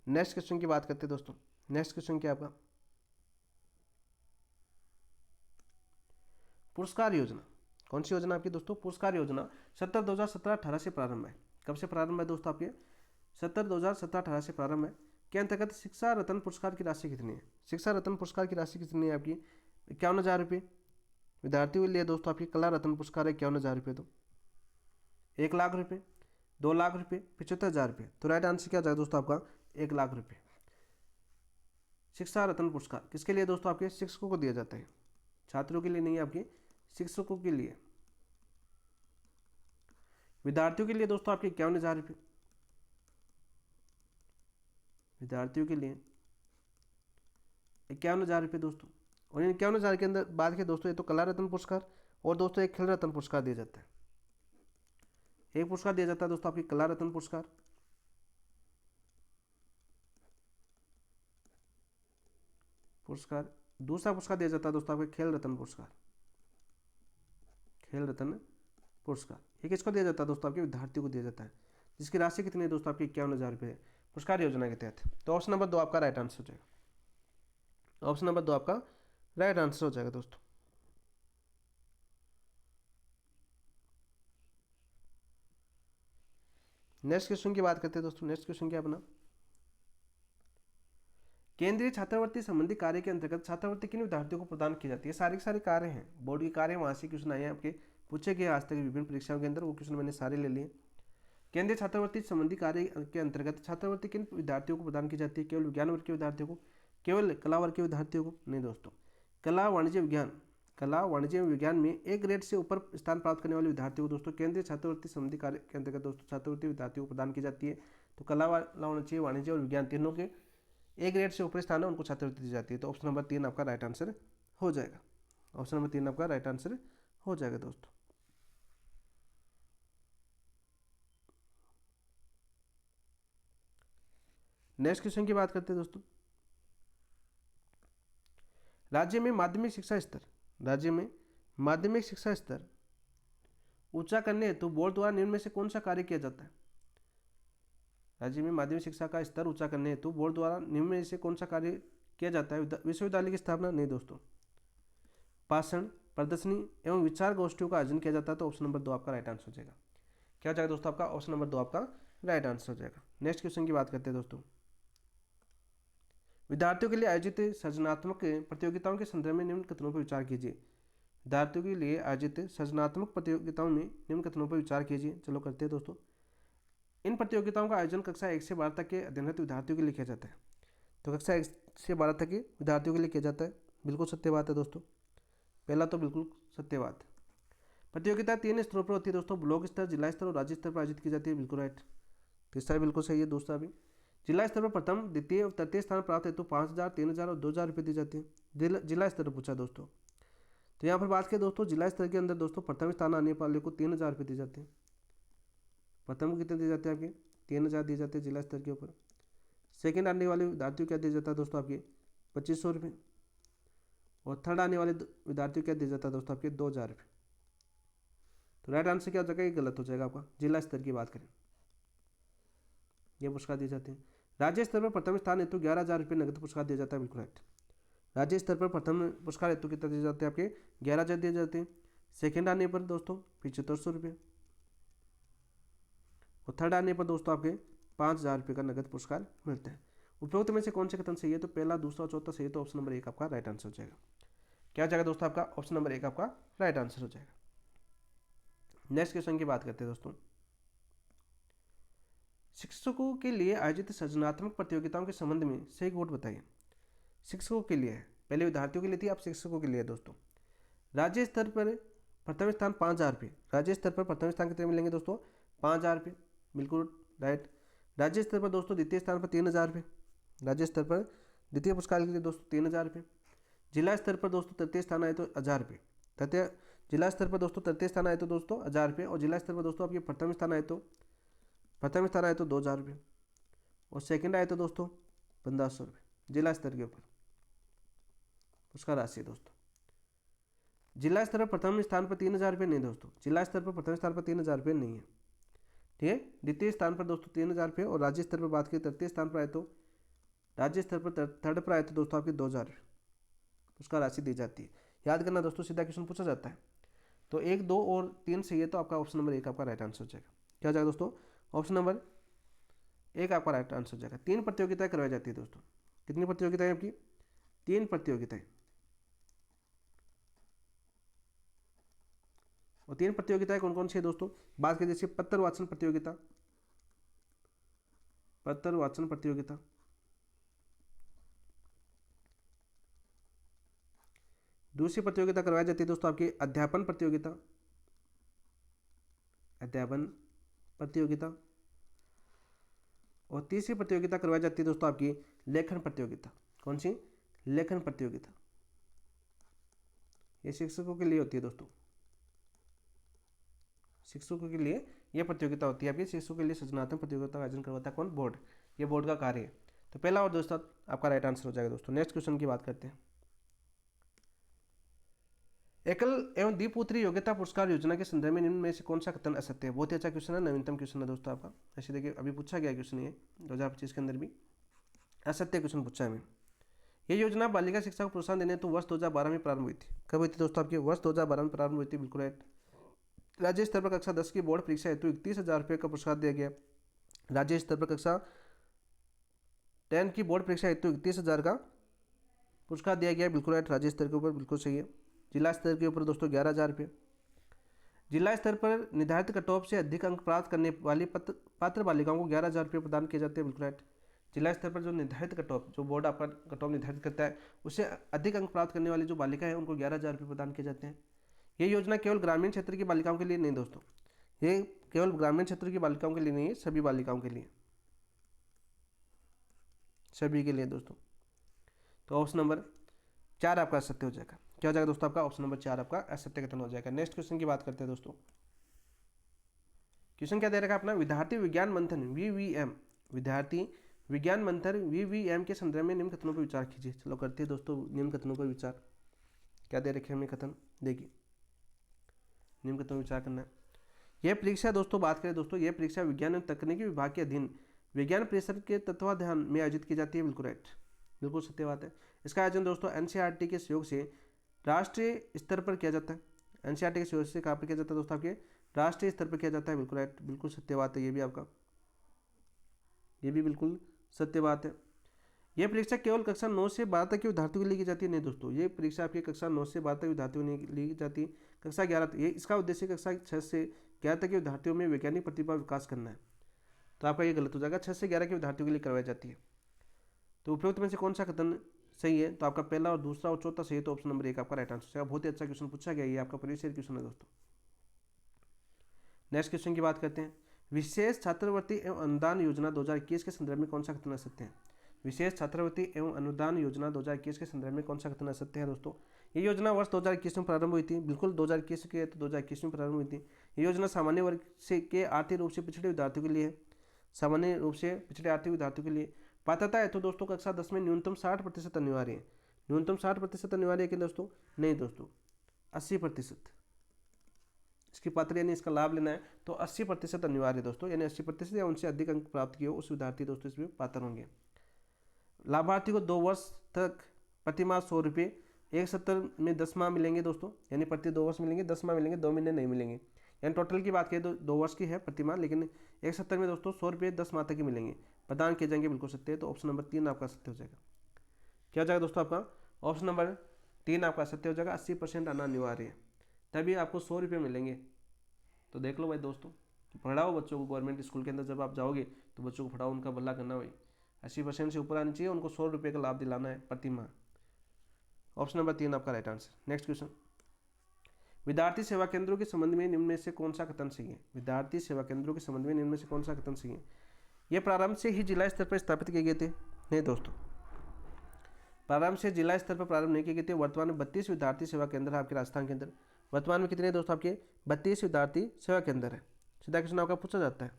नेक्स्ट क्वेश्चन की बात करते हैं दोस्तों। नेक्स्ट क्वेश्चन क्या आपका? पुरस्कार योजना। कौन सी योजना आपकी दोस्तों? पुरस्कार योजना 70/2017-18 से प्रारंभ है। कब से प्रारंभ है दोस्तों आपके? 70/2017-18 से प्रारंभ है। के अंतर्गत शिक्षा रत्न पुरस्कार की राशि कितनी है? शिक्षा रत्न पुरस्कार की राशि कितनी है आपकी? 51,000 रुपये। विद्यार्थियों के लिए दोस्तों आपकी कला रत्न पुरस्कार है 51,000 रुपये। तो 1 लाख रुपये, 2 लाख रुपये, 75,000 रुपये। तो राइट आंसर क्या जाएगा दोस्तों आपका? 1 लाख रुपये। शिक्षा रत्न पुरस्कार किसके लिए दोस्तों? आपके शिक्षकों को दिया जाता है, छात्रों के लिए नहीं, आपके शिक्षकों के लिए। विद्यार्थियों के लिए दोस्तों आपके 51,000 रुपये। विद्यार्थियों के लिए 51,000 रुपये दोस्तों। और इन 51,000 के अंदर बात करें दोस्तों, ये तो कला रत्न पुरस्कार और दोस्तों एक खेल रत्न पुरस्कार दिया जाता है। एक पुरस्कार दिया जाता है दोस्तों आपकी कला रत्न पुरस्कार, दूसरा पुरस्कार दिया जाता है दोस्तों आपके खेल रत्न पुरस्कार। खेल रत्न पुरस्कार ये किसको दिया जाता है दोस्तों? आपके विद्यार्थियों को दिया जाता है, जिसकी राशि कितनी है दोस्तों? आपकी 51,000 रुपये पुरस्कार योजना के तहत। तो ऑप्शन नंबर 2 आपका राइट आंसर हो जाएगा। ऑप्शन नंबर 2 आपका राइट आंसर हो जाएगा दोस्तों। नेक्स्ट क्वेश्चन की बात करते हैं दोस्तों। नेक्स्ट क्वेश्चन क्या अपना? केंद्रीय छात्रवृत्ति संबंधी कार्य के अंतर्गत छात्रवृत्ति किन विद्यार्थियों को प्रदान की जाती है? सारे के सारे कार्य हैं, बोर्ड के कार्य वहां से क्वेश्चन आए हैं आपके, पूछे गए आज तक विभिन्न परीक्षाओं के अंदर, वो क्वेश्चन मैंने सारे ले लिए। केंद्रीय छात्रवृत्ति संबंधी कार्य के अंतर्गत छात्रवृत्ति किन विद्यार्थियों को प्रदान की जाती है? केवल विज्ञान वर्ग के विद्यार्थियों को, केवल कला वर्ग के विद्यार्थियों को? नहीं दोस्तों, कला वाणिज्य विज्ञान में एक ग्रेड से ऊपर स्थान प्राप्त करने वाले विद्यार्थियों को दोस्तों केंद्रीय छात्रवृत्ति संबंधी कार्य के अंतर्गत दोस्तों छात्रवृत्ति विद्यार्थियों को प्रदान की जाती है। तो कला वाणिज्य और विज्ञान तीनों के एक ग्रेड से ऊपर स्थान है, उनको छात्रवृत्ति दी जाती है। तो ऑप्शन नंबर 3 आपका राइट आंसर हो जाएगा। ऑप्शन नंबर 3 आपका राइट आंसर हो जाएगा दोस्तों। नेक्स्ट क्वेश्चन की बात करते हैं दोस्तों। राज्य में माध्यमिक शिक्षा स्तर ऊंचा करने हेतु बोर्ड द्वारा निम्न में से कौन सा कार्य किया जाता है? राज्य में माध्यमिक शिक्षा का स्तर ऊंचा करने हेतु बोर्ड द्वारा निम्न में से कौन सा कार्य किया जाता है? विश्वविद्यालय की स्थापना? नहीं दोस्तों, भाषण, प्रदर्शनी एवं विचार गोष्ठियों का आयोजन किया जाता है। तो ऑप्शन नंबर 2 आपका राइट आंसर हो जाएगा। क्या हो जाएगा दोस्तों आपका? ऑप्शन नंबर 2 आपका राइट आंसर हो जाएगा। नेक्स्ट क्वेश्चन की बात करते हैं दोस्तों। विद्यार्थियों के लिए आयोजित सृजनात्मक प्रतियोगिताओं के संदर्भ में निम्न कथनों पर विचार कीजिए। विद्यार्थियों के लिए आयोजित सृजनात्मक प्रतियोगिताओं में निम्न कथनों पर विचार कीजिए। चलो करते हैं दोस्तों। इन प्रतियोगिताओं का आयोजन कक्षा 1 से 12 तक के अध्ययनरत विद्यार्थियों के लिए किया जाता है। तो कक्षा 1 से 12 तक के विद्यार्थियों के लिए किया जाता है, बिल्कुल सत्य बात है दोस्तों। पहला तो बिल्कुल सत्य बात। प्रतियोगिता 3 स्तरों पर होती है दोस्तों, ब्लॉक स्तर, जिला स्तर और राज्य स्तर पर आयोजित की जाती है, बिल्कुल राइट। तीसरा बिल्कुल सही है, दूसरा भी। जिला स्तर पर प्रथम, द्वितीय और तृतीय स्थान प्राप्त हेतु 5,000, 3,000 और 2,000 रुपये दी जाती है। जिला स्तर पर पूछा दोस्तों, तो यहाँ पर बात करें दोस्तों जिला स्तर के अंदर दोस्तों प्रथम स्थान आने वाले को 3,000 रुपये दिए जाते हैं। प्रथम को कितने दिए जाते हैं? आपके 3,000 दिए जाते हैं जिला स्तर के ऊपर। सेकंड आने वाले विद्यार्थियों क्या दिया जाता है दोस्तों? आपके 2500 रुपये। और थर्ड आने वाले विद्यार्थियों को क्या दिया जाता है दोस्तों, आपके 2000 रुपये। तो राइट आंसर क्या हो जाएगा, ये गलत हो जाएगा आपका। जिला स्तर की बात करें, ये पुरस्कार दिए जाते हैं। राज्य स्तर पर प्रथम स्थान हेतु 11,000 रुपये नगद पुरस्कार दिया जाता है, बिल्कुल राइट। राज्य स्तर पर प्रथम पुरस्कार हेतु कितना दिए जाते हैं, आपके 11,000 दिए जाते हैं। सेकेंड आने पर दोस्तों 7500 रुपये। और थर्ड आने पर दोस्तों आपके 5,000 रुपये का नगद पुरस्कार मिलते हैं। उपरोक्त में से कौन से कथन सही है, तो पहला, दूसरा, चौथा सही है, तो ऑप्शन नंबर 1 आपका राइट आंसर हो जाएगा। क्या हो जाएगा दोस्तों, आपका ऑप्शन नंबर 1 आपका राइट आंसर हो जाएगा। नेक्स्ट क्वेश्चन की बात करते हैं दोस्तों। शिक्षकों के लिए आयोजित सृजनात्मक प्रतियोगिताओं के संबंध में सही कोट बताइए। शिक्षकों के लिए है, पहले विद्यार्थियों के लिए थी, अब शिक्षकों के लिए दोस्तों। राज्य स्तर पर प्रथम स्थान 5,000 रुपये। राज्य स्तर पर प्रथम स्थान कितने मिलेंगे दोस्तों, 5,000 रुपये, बिल्कुल राइट। राज्य स्तर पर दोस्तों द्वितीय स्थान पर 3,000 रुपये। राज्य स्तर पर द्वितीय पुरस्कार के लिए दोस्तों 3,000 रुपये। जिला स्तर पर दोस्तों तृतीय स्थान आए तो 1,000 रुपये। तृतीय जिला स्तर पर दोस्तों तृतीय स्थान आए तो दोस्तों 1,000 रुपये। और जिला स्तर पर दोस्तों आपके प्रथम स्थान आए तो 2,000 रुपये। और सेकंड आए तो दोस्तों 1,500 रुपये जिला स्तर के ऊपर पुरस्कार राशि है दोस्तों। जिला स्तर पर प्रथम स्थान पर 3,000 रुपये नहीं दोस्तों, जिला स्तर पर प्रथम स्थान पर 3,000 रुपये नहीं है, ठीक है। द्वितीय स्थान पर दोस्तों 3,000 रुपये। और राज्य स्तर पर बात करें, तृतीय स्थान पर आए तो राज्य स्तर पर थर्ड पर आए तो दोस्तों आपके 2,000 रुपये पुरस्कार राशि दी जाती है। याद करना दोस्तों, सीधा क्वेश्चन पूछा जाता है। तो 1, 2 और 3 सही है, तो आपका ऑप्शन नंबर 1 आपका राइट आंसर हो जाएगा। क्या हो जाएगा दोस्तों, ऑप्शन नंबर 1 आपका राइट आंसर हो जाएगा। 3 प्रतियोगिताएं करवाई जाती है दोस्तों। कितनी प्रतियोगिताएं आपकी, 3 प्रतियोगिताएं। और 3 प्रतियोगिताएं कौन कौन सी है दोस्तों, बात करें जैसे पत्र वाचन प्रतियोगिता, दूसरी प्रतियोगिता करवाई जाती है दोस्तों आपकी अध्यापन प्रतियोगिता। और तीसरी प्रतियोगिता करवाई जाती है दोस्तों आपकी लेखन प्रतियोगिता। कौन सी, लेखन प्रतियोगिता। ये शिक्षकों के लिए होती है दोस्तों, शिक्षकों के लिए यह प्रतियोगिता होती है आपकी। शिक्षकों के लिए सृजनात्मक प्रतियोगिता का आयोजन करवाता है कौन, बोर्ड। ये बोर्ड का कार्य है। तो पहला और दोस्तों आपका राइट आंसर हो जाएगा दोस्तों। नेक्स्ट क्वेश्चन की बात करते हैं। एकल एवं द्विपुत्री योग्यता पुरस्कार योजना के संदर्भ में निम्न में से कौन सा कथन असत्य है। बहुत ही अच्छा क्वेश्चन है, नवीनतम क्वेश्चन है दोस्तों आपका। ऐसे देखिए अभी पूछा गया क्वेश्चन, ये 2025 के अंदर भी असत्य क्वेश्चन पूछा है। ये योजना बालिका शिक्षा को प्रोत्साहन देने तो वर्ष 2012 में प्रारंभ हुई थी। कब हुई थी दोस्तों, आपके वर्ष 2012 में प्रारंभ हुई थी, बिल्कुल राइट। राज्य स्तर पर कक्षा 10 की बोर्ड परीक्षा हेतु 31,000 रुपये का पुरस्कार दिया गया। राज्य स्तर पर कक्षा 10 की बोर्ड परीक्षा हेतु 31,000 का पुरस्कार दिया गया, बिल्कुल राइट। राज्य स्तर के ऊपर बिल्कुल सही है। जिला स्तर के ऊपर दोस्तों 11,000 रुपये। जिला स्तर पर निर्धारित कट ऑफ से अधिक अंक प्राप्त करने वाली पात्र बालिकाओं को 11,000 रुपये प्रदान किए जाते हैं, बिल्कुल राइट। जिला स्तर पर जो निर्धारित कट ऑफ, जो बोर्ड आपका कट ऑफ निर्धारित करता है, उससे अधिक अंक प्राप्त करने वाली जो बालिका है उनको 11,000 रुपये प्रदान किए जाते हैं। ये योजना केवल ग्रामीण क्षेत्र की बालिकाओं के लिए नहीं दोस्तों, ये केवल ग्रामीण क्षेत्र की बालिकाओं के लिए नहीं है, सभी बालिकाओं के लिए, सभी के लिए दोस्तों। तो ऑप्शन नंबर 4 आपका सत्य हो जाएगा। क्या हो जाएगा दोस्तों, आपका ऑप्शन नंबर 4 आपका असत्य कथन हो जाएगा। नेक्स्ट क्वेश्चन की बात करते हैं दोस्तों। क्वेश्चन क्या दे रखा है अपना, विद्यार्थी विज्ञान मंथन VVM, विद्यार्थी विज्ञान मंथन VVM के संदर्भ में निम्न कथनों पर विचार कीजिए। चलो करते हैं दोस्तों निम्न कथनों पर विचार। क्या दे रखे हमें कथन, देखिए निम्न कथनों पर विचार करना है। यह परीक्षा दोस्तों, बात करें दोस्तों, यह परीक्षा विज्ञान एवं तकनीकी विभाग के अधीन विज्ञान परिषद के तत्वाधान में आयोजित की जाती है, बिल्कुल राइट, बिल्कुल सत्य बात है। इसका आयोजन दोस्तों NCERT के सहयोग से राष्ट्रीय स्तर पर किया जाता है। NCERT के सहयोग से कहाँ पर किया जाता है दोस्तों, आपके राष्ट्रीय स्तर पर किया जाता है, बिल्कुल राइट, बिल्कुल सत्य बात है। ये भी आपका, ये भी बिल्कुल सत्य बात है। यह परीक्षा केवल कक्षा 9 से 12 तक के विद्यार्थियों के लिए की जाती है, नहीं दोस्तों, ये परीक्षा आपकी कक्षा 9 से 12 तक विद्यार्थियों के लिए की जाती है। कक्षा 11 ये इसका उद्देश्य कक्षा 6 से 11 तक के विद्यार्थियों में वैज्ञानिक प्रतिभा विकास करना है। तो आपका ये गलत हो जाएगा, 6 से 11 के विद्यार्थियों के लिए करवाई जाती है। तो उपरोक्त में से कौन सा कथन सही है, तो आपका पहला और दूसरा और चौथा सही है, तो ऑप्शन नंबर 1 आपका राइट आंसर है। बहुत ही अच्छा क्वेश्चन पूछा गया, ये आपका प्रीवियस ईयर क्वेश्चन है दोस्तों। नेक्स्ट क्वेश्चन की बात करते हैं। विशेष छात्रवृत्ति एवं अनुदान योजना 2021 के संदर्भ में कौन सा कथन असत्य है। विशेष छात्रवृत्ति एवं अनुदान योजना 2021 के संदर्भ में कौन सा कथन असत्य है दोस्तों। ये योजना वर्ष 2021 में प्रारंभ हुई थी, बिल्कुल 2021 के तो 2021 में प्रारंभ हुई थी। ये योजना सामान्य वर्ग से के आर्थिक रूप से पिछड़े विद्यार्थियों के लिए है, सामान्य रूप से पिछड़े आर्थिक विद्यार्थियों के लिए पात्रता है तो दोस्तों कक्षा 10 में न्यूनतम 60% अनिवार्य है। न्यूनतम 60% अनिवार्य है कि दोस्तों? नहीं दोस्तों, 80%। इसकी पात्र यानी इसका लाभ लेना है तो 80% अनिवार्य है दोस्तों, यानी 80% या उनसे अधिक अंक प्राप्त किए हो उस विद्यार्थी दोस्तों इसमें पात्र होंगे। लाभार्थी को 2 वर्ष तक प्रतिमाह 100 रुपये, एक सत्र में 10 माह मिलेंगे दोस्तों, यानी प्रति 2 वर्ष मिलेंगे, 10 माह मिलेंगे, 2 महीने नहीं मिलेंगे। यानी टोटल की बात करें तो 2 वर्ष की है प्रतिमाह, लेकिन एक सत्र में दोस्तों 100 रुपये 10 माह तक ही मिलेंगे, प्रदान किए जाएंगे, बिल्कुल सत्य है। तो ऑप्शन नंबर 3 आपका सत्य हो जाएगा। क्या हो जाएगा दोस्तों आपका? ऑप्शन नंबर 3 आपका सत्य हो जाएगा। 80% आना अनिवार्य है, तभी आपको 100 रुपये मिलेंगे। तो देख लो भाई दोस्तों, पढ़ाओ बच्चों को। गवर्नमेंट स्कूल के अंदर जब आप जाओगे तो बच्चों को पढ़ाओ, उनका भला करना भाई। 80% से ऊपर आनी चाहिए, उनको 100 रुपये का लाभ दिलाना है प्रति माह। ऑप्शन नंबर 3 आपका राइट आंसर। नेक्स्ट क्वेश्चन, विद्यार्थी सेवा केंद्रों के संबंध में निम्न में से कौन सा कथन सही है? विद्यार्थी सेवा केंद्रों के संबंध में निम्न में से कौन सा कथन सही है? ये प्रारंभ से ही जिला स्तर पर स्थापित किए गए थे? नहीं दोस्तों, प्रारंभ से जिला स्तर पर प्रारंभ नहीं किए गए थे। वर्तमान में 32 विद्यार्थी सेवा केंद्र है आपके राजस्थान के अंदर। वर्तमान में कितने दोस्तों? आपके 32 विद्यार्थी सेवा केंद्र है। सीधा क्वेश्चन आपका पूछा जाता है।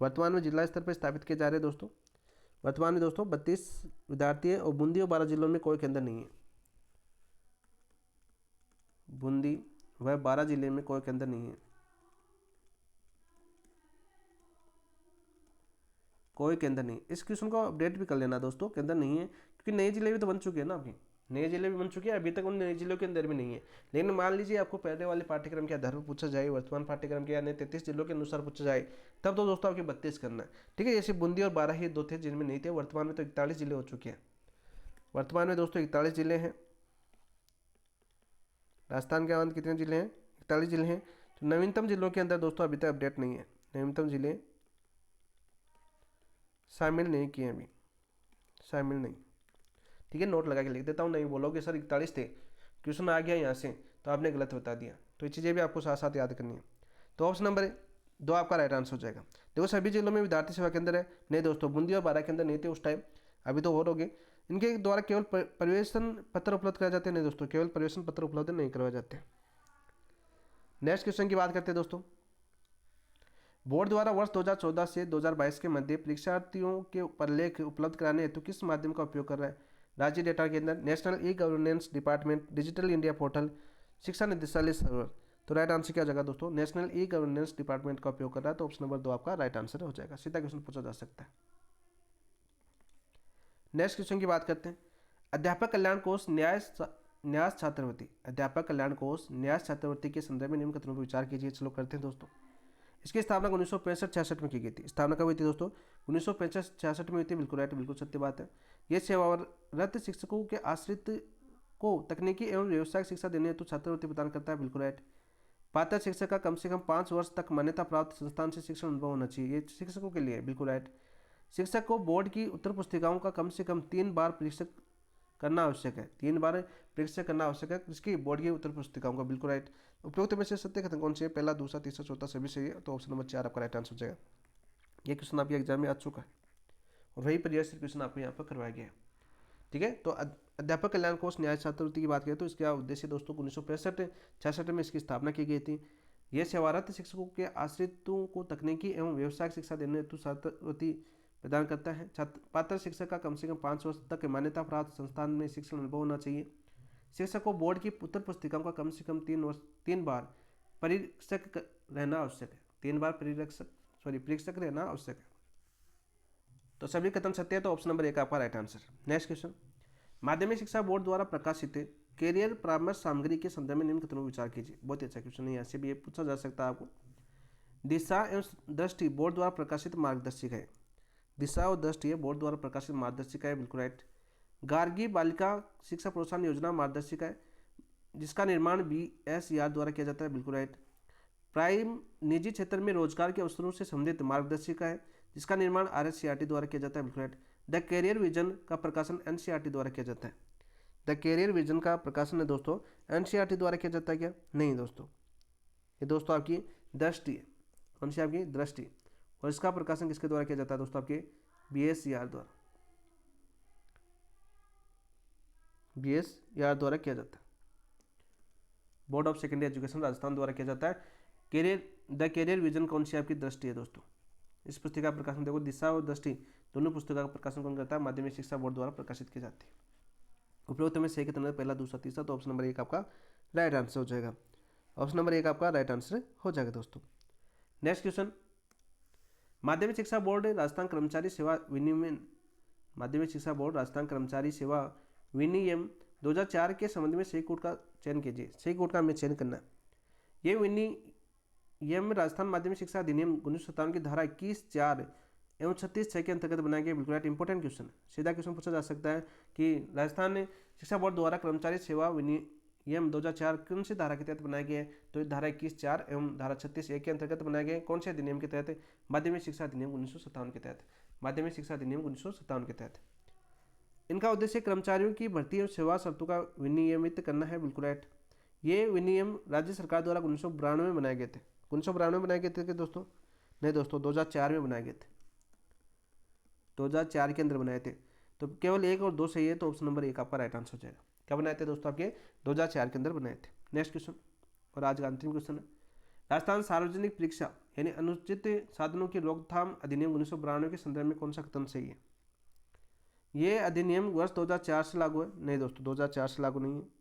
वर्तमान में जिला स्तर पर स्थापित किए जा रहे हैं दोस्तों। वर्तमान में दोस्तों 32 विद्यार्थी है और बूंदी और 12 जिलों में कोई केंद्र नहीं है। बूंदी व 12 जिले में कोई केंद्र नहीं है, कोई केंद्र नहीं। इस क्वेश्चन को अपडेट भी कर लेना दोस्तों, केंद्र नहीं है, क्योंकि नए जिले भी तो बन चुके हैं ना आपके। नए जिले भी बन चुके हैं, अभी तक उन नए जिलों के अंदर भी नहीं है। लेकिन मान लीजिए आपको पहले वाले पाठ्यक्रम के आधार पर पूछा जाए, वर्तमान पाठ्यक्रम के यानी 33 जिलों के अनुसार पूछा जाए, तब तो दोस्तों आपके 32 करना है। ठीक है, जैसे बूंदी और 12 ही 2 थे जिनमें नहीं थे। वर्तमान में तो 41 जिले हो चुके हैं। वर्तमान में दोस्तों 41 जिले हैं। राजस्थान के अंदर कितने जिले हैं? 41 जिले हैं। तो नवीनतम जिलों के अंदर दोस्तों अभी तक अपडेट नहीं है, नवीनतम जिले शामिल नहीं किए अभी, शामिल नहीं। ठीक है, नोट लगा के लिख देता हूँ, नहीं बोलोगे सर 41 थे, क्वेश्चन आ गया यहाँ से तो आपने गलत बता दिया। तो ये चीज़ें भी आपको साथ साथ याद करनी है। तो ऑप्शन नंबर 2 आपका राइट आंसर हो जाएगा। देखो सभी जिलों में विद्यार्थी सेवा केंद्र है? नहीं दोस्तों, बूंदी और 12 के अंदर नहीं थे उस टाइम, अभी तो और हो गए। इनके द्वारा केवल प्रवेशन पत्र उपलब्ध कराए जाते हैं? नहीं दोस्तों, केवल प्रवेशन पत्र उपलब्ध नहीं करवाए जाते। नेक्स्ट क्वेश्चन की बात करते हैं दोस्तों, बोर्ड द्वारा वर्ष 2014 से 2022 के मध्य परीक्षार्थियों के प्रलेख उपलब्ध कराने हेतु किस माध्यम का उपयोग कर रहा है? राज्य डेटा केंद्र, national e governance department, digital India portal, शिक्षा निदेशालय सर्वर। तो राइट आंसर क्या हो जाएगा दोस्तों? नेशनल ई गवर्नेंस डिपार्टमेंट का उपयोग कर रहा है। तो ऑप्शन नंबर 2 आपका राइट आंसर हो जाएगा। सीधा क्वेश्चन पूछा जा सकता है। नेक्स्ट क्वेश्चन की बात करते हैं, अध्यापक कल्याण कोष न्यास छात्रवृत्ति, अध्यापक कल्याण कोष न्यास छात्रवृत्ति के संदर्भ में निम्न कथनों पर विचार कीजिए। चलो करते हैं दोस्तों। इसकी स्थापना 1965-66 में की गई थी। स्थापना कब हुई थी दोस्तों? 1965-66 में हुई थी। बिल्कुल राइट, बिल्कुल सत्य बात है। ये सेवारत शिक्षकों के आश्रित को तकनीकी एवं व्यावसायिक शिक्षा देने हेतु छात्रवृत्ति प्रदान करता है। बिल्कुल राइट। पात्र शिक्षक का कम से कम 5 वर्ष तक मान्यता प्राप्त संस्थान से शिक्षण अनुभव होना चाहिए, ये शिक्षकों के लिए। बिल्कुल राइट। शिक्षक को बोर्ड की उत्तर पुस्तिकाओं का कम से कम 3 बार परीक्षक करना आवश्यक है, 3 बार परीक्षा करना आवश्यक है इसकी बोर्ड की उत्तर पुस्तिकाओं का। बिल्कुल राइट। उपयुक्त में से सत्य कथन कौन से है? पहला, दूसरा, तीसरा, चौथा सभी सही है। तो ऑप्शन नंबर 4 आपका राइट आंसर हो जाएगा। ये क्वेश्चन आपके एग्जाम में आ चुका है और वही प्रीवियस क्वेश्चन आपको यहाँ पर करवाया गया है। ठीक है, तो अध्यापक कल्याण कोष न्याय छात्रवृत्ति की बात करें तो इसका उद्देश्य दोस्तों 1965-66 में इसकी स्थापना की गई थी। यह सेवारत शिक्षकों के आश्रितों को तकनीकी एवं व्यावसायिक शिक्षा देने हेतु छात्रवृत्ति प्रदान करता है। पात्र शिक्षक का कम से कम 5 वर्ष तक मान्यता प्राप्त संस्थान में शिक्षण अनुभव होना चाहिए। शिक्षक को बोर्ड की उत्तर पुस्तिकाओं का कम से कम 3 बार परीक्षक रहना आवश्यक है, 3 बार परीक्षक रहना आवश्यक है। तो सभी कथन सत्य है। तो ऑप्शन नंबर 1 आपका राइट आंसर। नेक्स्ट क्वेश्चन, माध्यमिक शिक्षा बोर्ड द्वारा प्रकाशित कैरियर परामर्श सामग्री के संदर्भ में निम्न कथनों पर विचार कीजिए। बहुत ही अच्छा क्वेश्चन है, यहाँ से भी ये पूछा जा सकता है आपको। दिशा एवं दृष्टि बोर्ड द्वारा प्रकाशित मार्गदर्शिका है। दिशा और दृष्टि है बोर्ड द्वारा प्रकाशित मार्गदर्शिका है। बिल्कुल राइट। गार्गी बालिका शिक्षा प्रोत्साहन योजना मार्गदर्शिका है जिसका निर्माण BSER द्वारा किया जाता है। बिल्कुल राइट। प्राइम निजी क्षेत्र में रोजगार के अवसरों से संबंधित मार्गदर्शिका है जिसका निर्माण RSCRT द्वारा किया जाता है। बिल्कुल राइट। द कैरियर विजन का प्रकाशन NCERT द्वारा किया जाता है। द कैरियर विजन का प्रकाशन है दोस्तों NCERT द्वारा किया जाता है क्या? नहीं दोस्तों, ये दोस्तों आपकी दृष्टि है। कौन सी आपकी? दृष्टि। और इसका प्रकाशन किसके द्वारा किया जाता है दोस्तों? आपके BSER द्वारा, BSER द्वारा किया जाता है। Board of secondary education Rajasthan द्वारा किया जाता है। द कैरियर विजन कौन सी आपकी? दृष्टि है दोस्तों। इस पुस्तिका प्रकाशन देखो, दिशा और दृष्टि दोनों पुस्तकों का प्रकाशन कौन करता है? माध्यमिक शिक्षा बोर्ड द्वारा प्रकाशित की जाती है। उपरोक्त में सही कितना? पहला, दूसरा, तीसरा। तो ऑप्शन नंबर 1 आपका राइट आंसर हो जाएगा। ऑप्शन नंबर 1 आपका राइट आंसर हो जाएगा दोस्तों। नेक्स्ट क्वेश्चन, माध्यमिक शिक्षा बोर्ड राजस्थान कर्मचारी सेवा विनियमन, माध्यमिक शिक्षा बोर्ड राजस्थान कर्मचारी सेवा विनियम 2004 के संबंध में सही कोड का चयन कीजिए। सही कोड का हमें चयन करना है। ये विनियम राजस्थान माध्यमिक शिक्षा अधिनियम 1957 की धारा 21(4) एवं 36(6) के अंतर्गत बनाए गए। बिल्कुल राइट, इंपॉर्टेंट क्वेश्चन। सीधा क्वेश्चन पूछा जा सकता है कि राजस्थान शिक्षा बोर्ड द्वारा कर्मचारी सेवा विनियम 2004 कौन सी धारा के तहत बनाए गए हैं? तो धारा 21(4) एवं धारा 36(1) के अंतर्गत बनाए गए। कौन से अधिनियम के तहत? माध्यमिक शिक्षा अधिनियम 1957 के तहत। माध्यमिक शिक्षा अधिनियम 1957 के तहत। इनका उद्देश्य कर्मचारियों की भर्ती और सेवा शर्तों का विनियमित करना है। बिल्कुल राइट। ये विनियम राज्य सरकार द्वारा 1992 में बनाए गए थे। 1992 में बनाए गए थे कि दोस्तों? नहीं दोस्तों, 2004 में बनाए गए थे। 2004 के अंदर बनाए थे। तो केवल 1 और 2 सही है, तो ऑप्शन नंबर 1 आपका राइट आंसर हो जाएगा। क्या बनाए थे दोस्तों? आपके 2004 के अंदर बनाए थे। नेक्स्ट क्वेश्चन, और आज का अंतिम क्वेश्चन है, राजस्थान सार्वजनिक परीक्षा यानी अनुचित साधनों की रोकथाम अधिनियम 1992 के संदर्भ में कौन सा कथन सही है? ये अधिनियम वर्ष 2004 से लागू है। नहीं दोस्तों, 2004 से लागू नहीं है।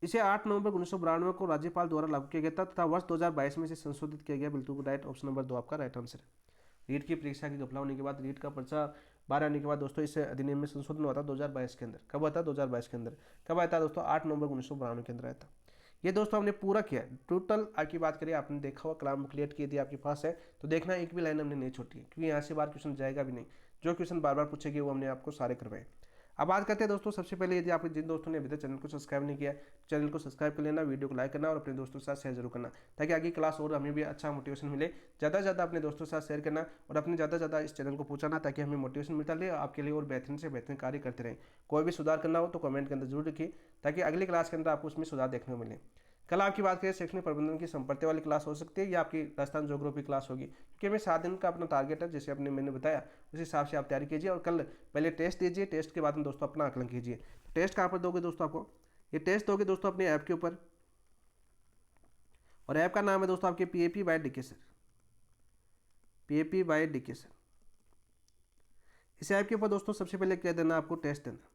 इसे 8 नवंबर 1992 को राज्यपाल द्वारा लागू किया गया था तथा वर्ष 2022 में इसे संशोधित किया गया। बिल्कुल राइट, ऑप्शन नंबर 2 आपका राइट आंसर है। रीट की परीक्षा की घपला होने के बाद, रीट का पर्चा बाहर आने के बाद दोस्तों इस अधिनियम में संशोधन हुआ था 2022 के अंदर। कब हुआ था? 2022 के अंदर। कब आया था दोस्तों? 8 नवंबर 1992 के अंदर आया था। ये दोस्तों हमने पूरा किया। टोटल आपकी बात करिए, आपने देखा हुआ कलाम बुकलेट की, यदि आपके पास है तो देखना, एक भी लाइन हमने नहीं छोड़ी है, क्योंकि यहाँ से बार क्वेश्चन जाएगा भी नहीं। जो क्वेश्चन बार बार पूछेगी वो हमने आपको सारे करवाए। अब बात करते हैं दोस्तों, सबसे पहले यदि आप जिन दोस्तों ने अभी तक चैनल को सब्सक्राइब नहीं किया, चैनल को सब्सक्राइब कर लेना, वीडियो को लाइक करना और अपने दोस्तों के साथ शेयर जरूर करना, ताकि आगे क्लास और हमें भी अच्छा मोटिवेशन मिले। ज़्यादा से ज़्यादा अपने दोस्तों के साथ शेयर करना और अपने ज़्यादा से ज़्यादा इस चैनल को पहुंचाना, ताकि हमें मोटिवेशन मिलता रहे, आपके लिए और बेहतरीन से बेहतरीन कार्य करते रहें। कोई भी सुधार करना हो तो कमेंट के अंदर जरूर लिखिए, ताकि अगली क्लास के अंदर आपको उसमें सुधार देखने को मिले। कल आपकी बात करें, शैक्षणिक प्रबंधन की संपर्क वाली क्लास हो सकती है या आपकी राजस्थान ज्योग्राफी क्लास होगी, क्योंकि हमें 7 दिन का अपना टारगेट है, जैसे मैंने बताया उस हिसाब से आप तैयारी कीजिए। और कल पहले टेस्ट दीजिए, टेस्ट के बाद में दोस्तों अपना आकलन कीजिए। टेस्ट कहाँ पर दोगे दोस्तों? आपको ये टेस्ट दोगे दोस्तों अपने ऐप के ऊपर, और ऐप का नाम है दोस्तों आपके PAP by DK sir. PAP by DK sir. इस ऐप के ऊपर दोस्तों सबसे पहले क्या देना, आपको टेस्ट देना।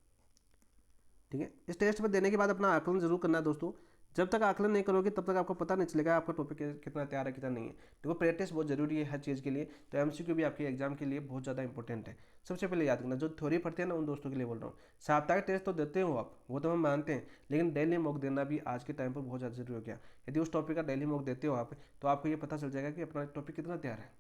ठीक है, इस टेस्ट पर देने के बाद अपना आकलन जरूर करना है दोस्तों। जब तक आकलन नहीं करोगे तब तक आपको पता नहीं चलेगा आपका टॉपिक कितना तैयार है कितना नहीं है। देखो, प्रैक्टिस बहुत जरूरी है हर चीज़ के लिए। तो MCQ भी आपके एग्जाम के लिए बहुत ज़्यादा इंपॉर्टेंट है। सबसे पहले याद करना, जो थ्योरी पढ़ते हैं ना, उन दोस्तों के लिए बोल रहा हूँ। साप्ताहिक टेस्ट तो देते हो आप, वो तो हम मानते हैं, लेकिन डेली मॉक देना भी आज के टाइम पर बहुत ज़्यादा जरूरी हो गया। यदि उस टॉपिक का डेली मॉक देते हो आप, तो आपको ये पता चल जाएगा कि अपना टॉपिक कितना तैयार है,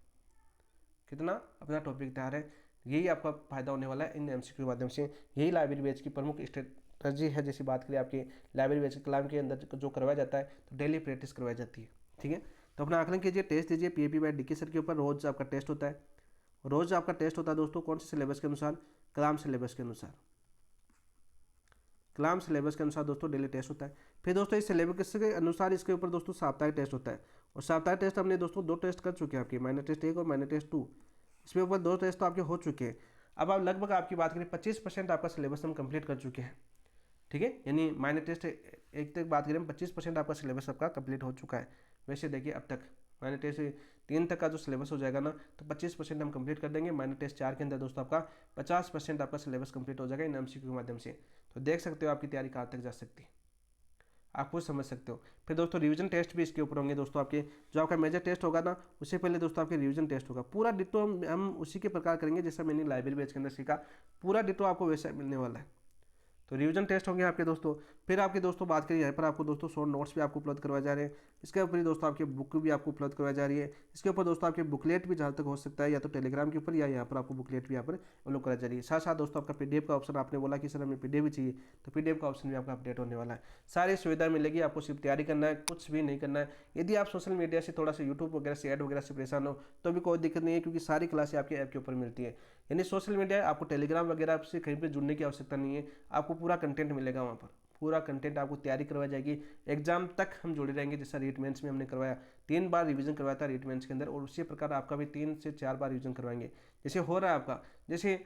कितना अपना टॉपिक तैयार है। यही आपका फायदा होने वाला है इन MCQ के माध्यम से। यही लाइब्रेरी बैच की प्रमुख स्ट्रेटजी है। जैसी बात करें आपकी लाइब्रेरी बैच कलाम के अंदर जो करवाया जाता है, तो डेली प्रैक्टिस करवाई जाती है। ठीक है, तो अपना आकलन कीजिए, टेस्ट दीजिए PAP बाय DK सर के ऊपर। रोज आपका टेस्ट होता है, रोज आपका टेस्ट होता है दोस्तों। कौन से सिलेबस के अनुसार? कलाम सिलेबस के अनुसार। कलाम सिलेबस के अनुसार दोस्तों डेली टेस्ट होता है। फिर दोस्तों इस सिलेबस के अनुसार इसके ऊपर दोस्तों साप्ताहिक टेस्ट होता है। और साप्ताहिक टेस्ट हमने दोस्तों 2 टेस्ट कर चुके हैं आपके, माइनर टेस्ट 1 और माइनर टेस्ट 2। इसके ऊपर 2 टेस्ट तो आपके हो चुके हैं। अब आप लगभग आपकी बात करें 25% आपका सिलेबस हम कंप्लीट कर चुके हैं। ठीक है, यानी माइनर टेस्ट 1 तक बात करें 25% आपका सिलेबस आपका कंप्लीट हो चुका है। वैसे देखिए, अब तक माइनर टेस्ट 3 तक का जो सिलेबस हो जाएगा ना, तो 25% हम कंप्लीट कर देंगे। माइनर टेस्ट 4 के अंदर दोस्तों आपका 50% आपका सिलेबस कंप्लीट हो जाएगा इन MCQ के माध्यम से। तो देख सकते हो आपकी तैयारी कहाँ तक जा सकती है, आप खुद समझ सकते हो। फिर दोस्तों रिवीजन टेस्ट भी इसके ऊपर होंगे दोस्तों आपके। जो आपका मेजर टेस्ट होगा ना, उससे पहले दोस्तों आपके रिवीजन टेस्ट होगा। पूरा डिटो हम उसी के प्रकार करेंगे जैसा मैंने लाइब्रेरी बैच के अंदर सीखा। पूरा डिटो आपको वैसा मिलने वाला है। तो रिवीजन टेस्ट होंगे आपके दोस्तों। फिर आपके दोस्तों बात करिए, यहाँ पर आपको दोस्तों शॉर्ट नोट्स भी आपको उपलब्ध करवाए जा रहे हैं। इसके ऊपर ही दोस्तों आपके बुक भी आपको उपलब्ध करवाई जा रही है। इसके ऊपर दोस्तों आपके बुकलेट भी जहाँ तक हो सकता है, या तो टेलीग्राम के ऊपर या यहाँ पर आपको बुकलेट भी यहाँ पर उपलब्ध कराई जा रही है। साथ साथ दोस्तों आपका PDF का ऑप्शन, आपने बोला कि सर हमें PDF भी चाहिए, तो PDF का ऑप्शन भी आपका अपडेट होने वाला है। सारी सुविधा मिलेगी आपको, सिर्फ तैयारी करना है, कुछ भी नहीं करना है। यदि आप सोशल मीडिया से थोड़ा सा यूट्यूब वगैरह से ऐड वगैरह से परेशान हो, तो भी कोई दिक्कत नहीं है, क्योंकि सारी क्लासें आपके ऐप के ऊपर मिलती है। यानी सोशल मीडिया, आपको टेलीग्राम वगैरह से कहीं पर जुड़ने की आवश्यकता नहीं है। आपको पूरा कंटेंट मिलेगा वहाँ पर, पूरा कंटेंट आपको तैयारी करवाई जाएगी। एग्जाम तक हम जुड़े रहेंगे। जैसा रीट मेंस में हमने करवाया, 3 बार रिवीजन करवाया था रीट मेंस के अंदर, और उसी प्रकार आपका भी 3 से 4 बार रिवीजन करवाएंगे। जैसे हो रहा है आपका, जैसे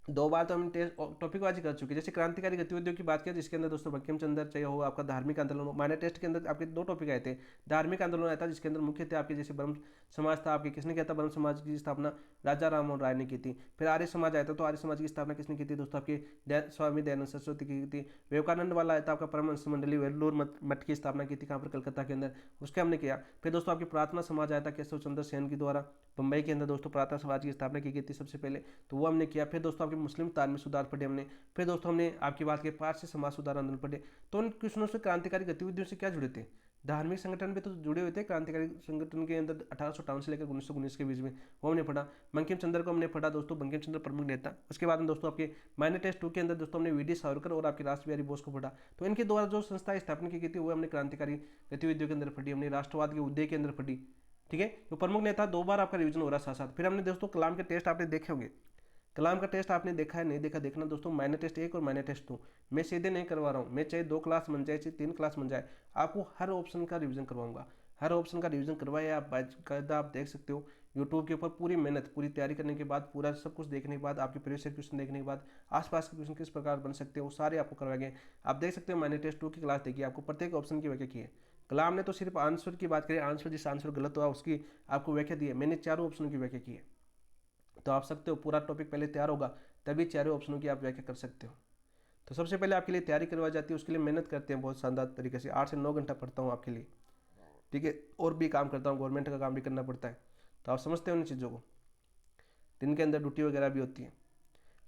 2 बार तो हम टेस्ट टॉपिक वाइज कर चुके हैं। जैसे क्रांतिकारी गतिविधियों की बात करें, जिसके अंदर दोस्तों बंकिम चंद्र चाहिए हो, आपका धार्मिक आंदोलन हो। माइनर टेस्ट के अंदर आपके 2 टॉपिक आए थे। धार्मिक आंदोलन आया था, जिसके अंदर मुख्य थे आपके जैसे ब्रह्म समाज था, आपके किसने किया था, ब्रह्म समाज की स्थापना राजा राम मोहन राय ने की थी। फिर आर्य समाज आया था, तो आर्य समाज की स्थापना किसने की थी दोस्तों, आपके स्वामी दयानंद सरस्वती की थी। विवेकानंद वाला आया था आपका, परमहंस मंडली वेल्लोर मठ की स्थापना की थी, कहाँ पर, कलकत्ता के अंदर, उसके हमने किया। फिर दोस्तों आपकी प्रार्थना समाज आया था केशव चंद्र सेन के द्वारा, मुंबई के अंदर दोस्तों प्रार्थना समाज की स्थापना की गई थी सबसे पहले, तो वो हमने किया। फिर दोस्तों आपके मुस्लिम धार्मिक सुधार पढ़े हमने। फिर दोस्तों हमने आपकी बात की पारसी समाज सुधार आंदोलन पढ़े। तो उन क्वेश्चनों से क्रांतिकारी गतिविधियों से क्या जुड़े थे, धार्मिक संगठन भी तो जुड़े हुए थे क्रांतिकारी संगठन के अंदर 1858 से लेकर 1919 के बीच में, वो हमने पढ़ा। बंकिम चंद्र को हमने पढ़ा दोस्तों, बंकिम चंद्र प्रमुख नेता। उसके बाद में दोस्तों आपके माइनर टेस्ट 2 के अंदर दोस्तों हमने वी.डी. सावरकर और आपके राष्ट्र बिहारी बोस को पढ़ा। तो इनके द्वारा जो संस्था स्थापना की गई थी वो हमने क्रांतिकारी गतिविधियों के अंदर पढ़ी, हमने राष्ट्रवाद के उदय के अंदर पढ़ी। ठीक है, तो प्रमुख नेता 2 बार आपका रिवीजन हो रहा है साथ साथ। फिर हमने दोस्तों कलाम के टेस्ट आपने देखे होंगे, कलाम का टेस्ट आपने देखा है नहीं देखा, देखना दोस्तों, माइनर टेस्ट 1 और माइनर टेस्ट 2। मैं सीधे नहीं करवा रहा हूँ, मैं चाहे 2 क्लास बन जाए, चाहे 3 क्लास बन जाए, आपको हर ऑप्शन का रिवीजन करवाऊंगा। हर ऑप्शन का रिवीजन करवाया आप बाकायदा, आप देख सकते हो यूट्यूब के ऊपर पूरी मेहनत, पूरी तैयारी करने के बाद, पूरा सब कुछ देखने के बाद, आपके प्रीवियस क्वेश्चन देखने के बाद, आसपास के क्वेश्चन किस प्रकार बन सकते हो, वो सारे आपको करवाए गए। आप देख सकते हो माइनर टेस्ट 2 की क्लास देखिए, आपको प्रत्येक ऑप्शन की व्याख्या की है। कलाम ने तो सिर्फ आंसर की बात करी, आंसर जिस आंसर गलत हुआ उसकी आपको व्याख्या दी है, मैंने चारों ऑप्शनों की व्याख्या की है। तो आप सकते हो पूरा टॉपिक पहले तैयार होगा, तभी चारों ऑप्शनों की आप व्याख्या कर सकते हो। तो सबसे पहले आपके लिए तैयारी करवाई जाती है, उसके लिए मेहनत करते हैं बहुत शानदार तरीके से, 8 से 9 घंटा पढ़ता हूँ आपके लिए। ठीक है, और भी काम करता हूँ, गवर्नमेंट का काम भी करना पड़ता है, तो आप समझते हो उन चीज़ों को, दिन के अंदर ड्यूटी वगैरह भी होती है।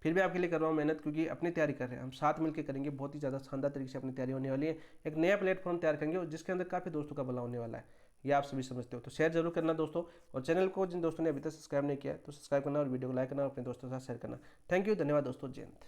फिर भी आपके लिए कर रहा हूँ मेहनत, क्योंकि अपनी तैयारी कर रहे हैं हम, साथ मिलकर करेंगे, बहुत ही ज़्यादा शानदार तरीके से अपनी तैयारी होने वाली है। एक नया प्लेटफॉर्म तैयार करेंगे और जिसके अंदर काफ़ी दोस्तों का भला होने वाला है, ये आप सभी समझते हो। तो शेयर जरूर करना दोस्तों, और चैनल को जिन दोस्तों ने अभी तक सब्सक्राइब नहीं किया है तो सब्सक्राइब करना और वीडियो को लाइक करना और अपने दोस्तों के साथ शेयर करना। थैंक यू, धन्यवाद दोस्तों, जय हिंद।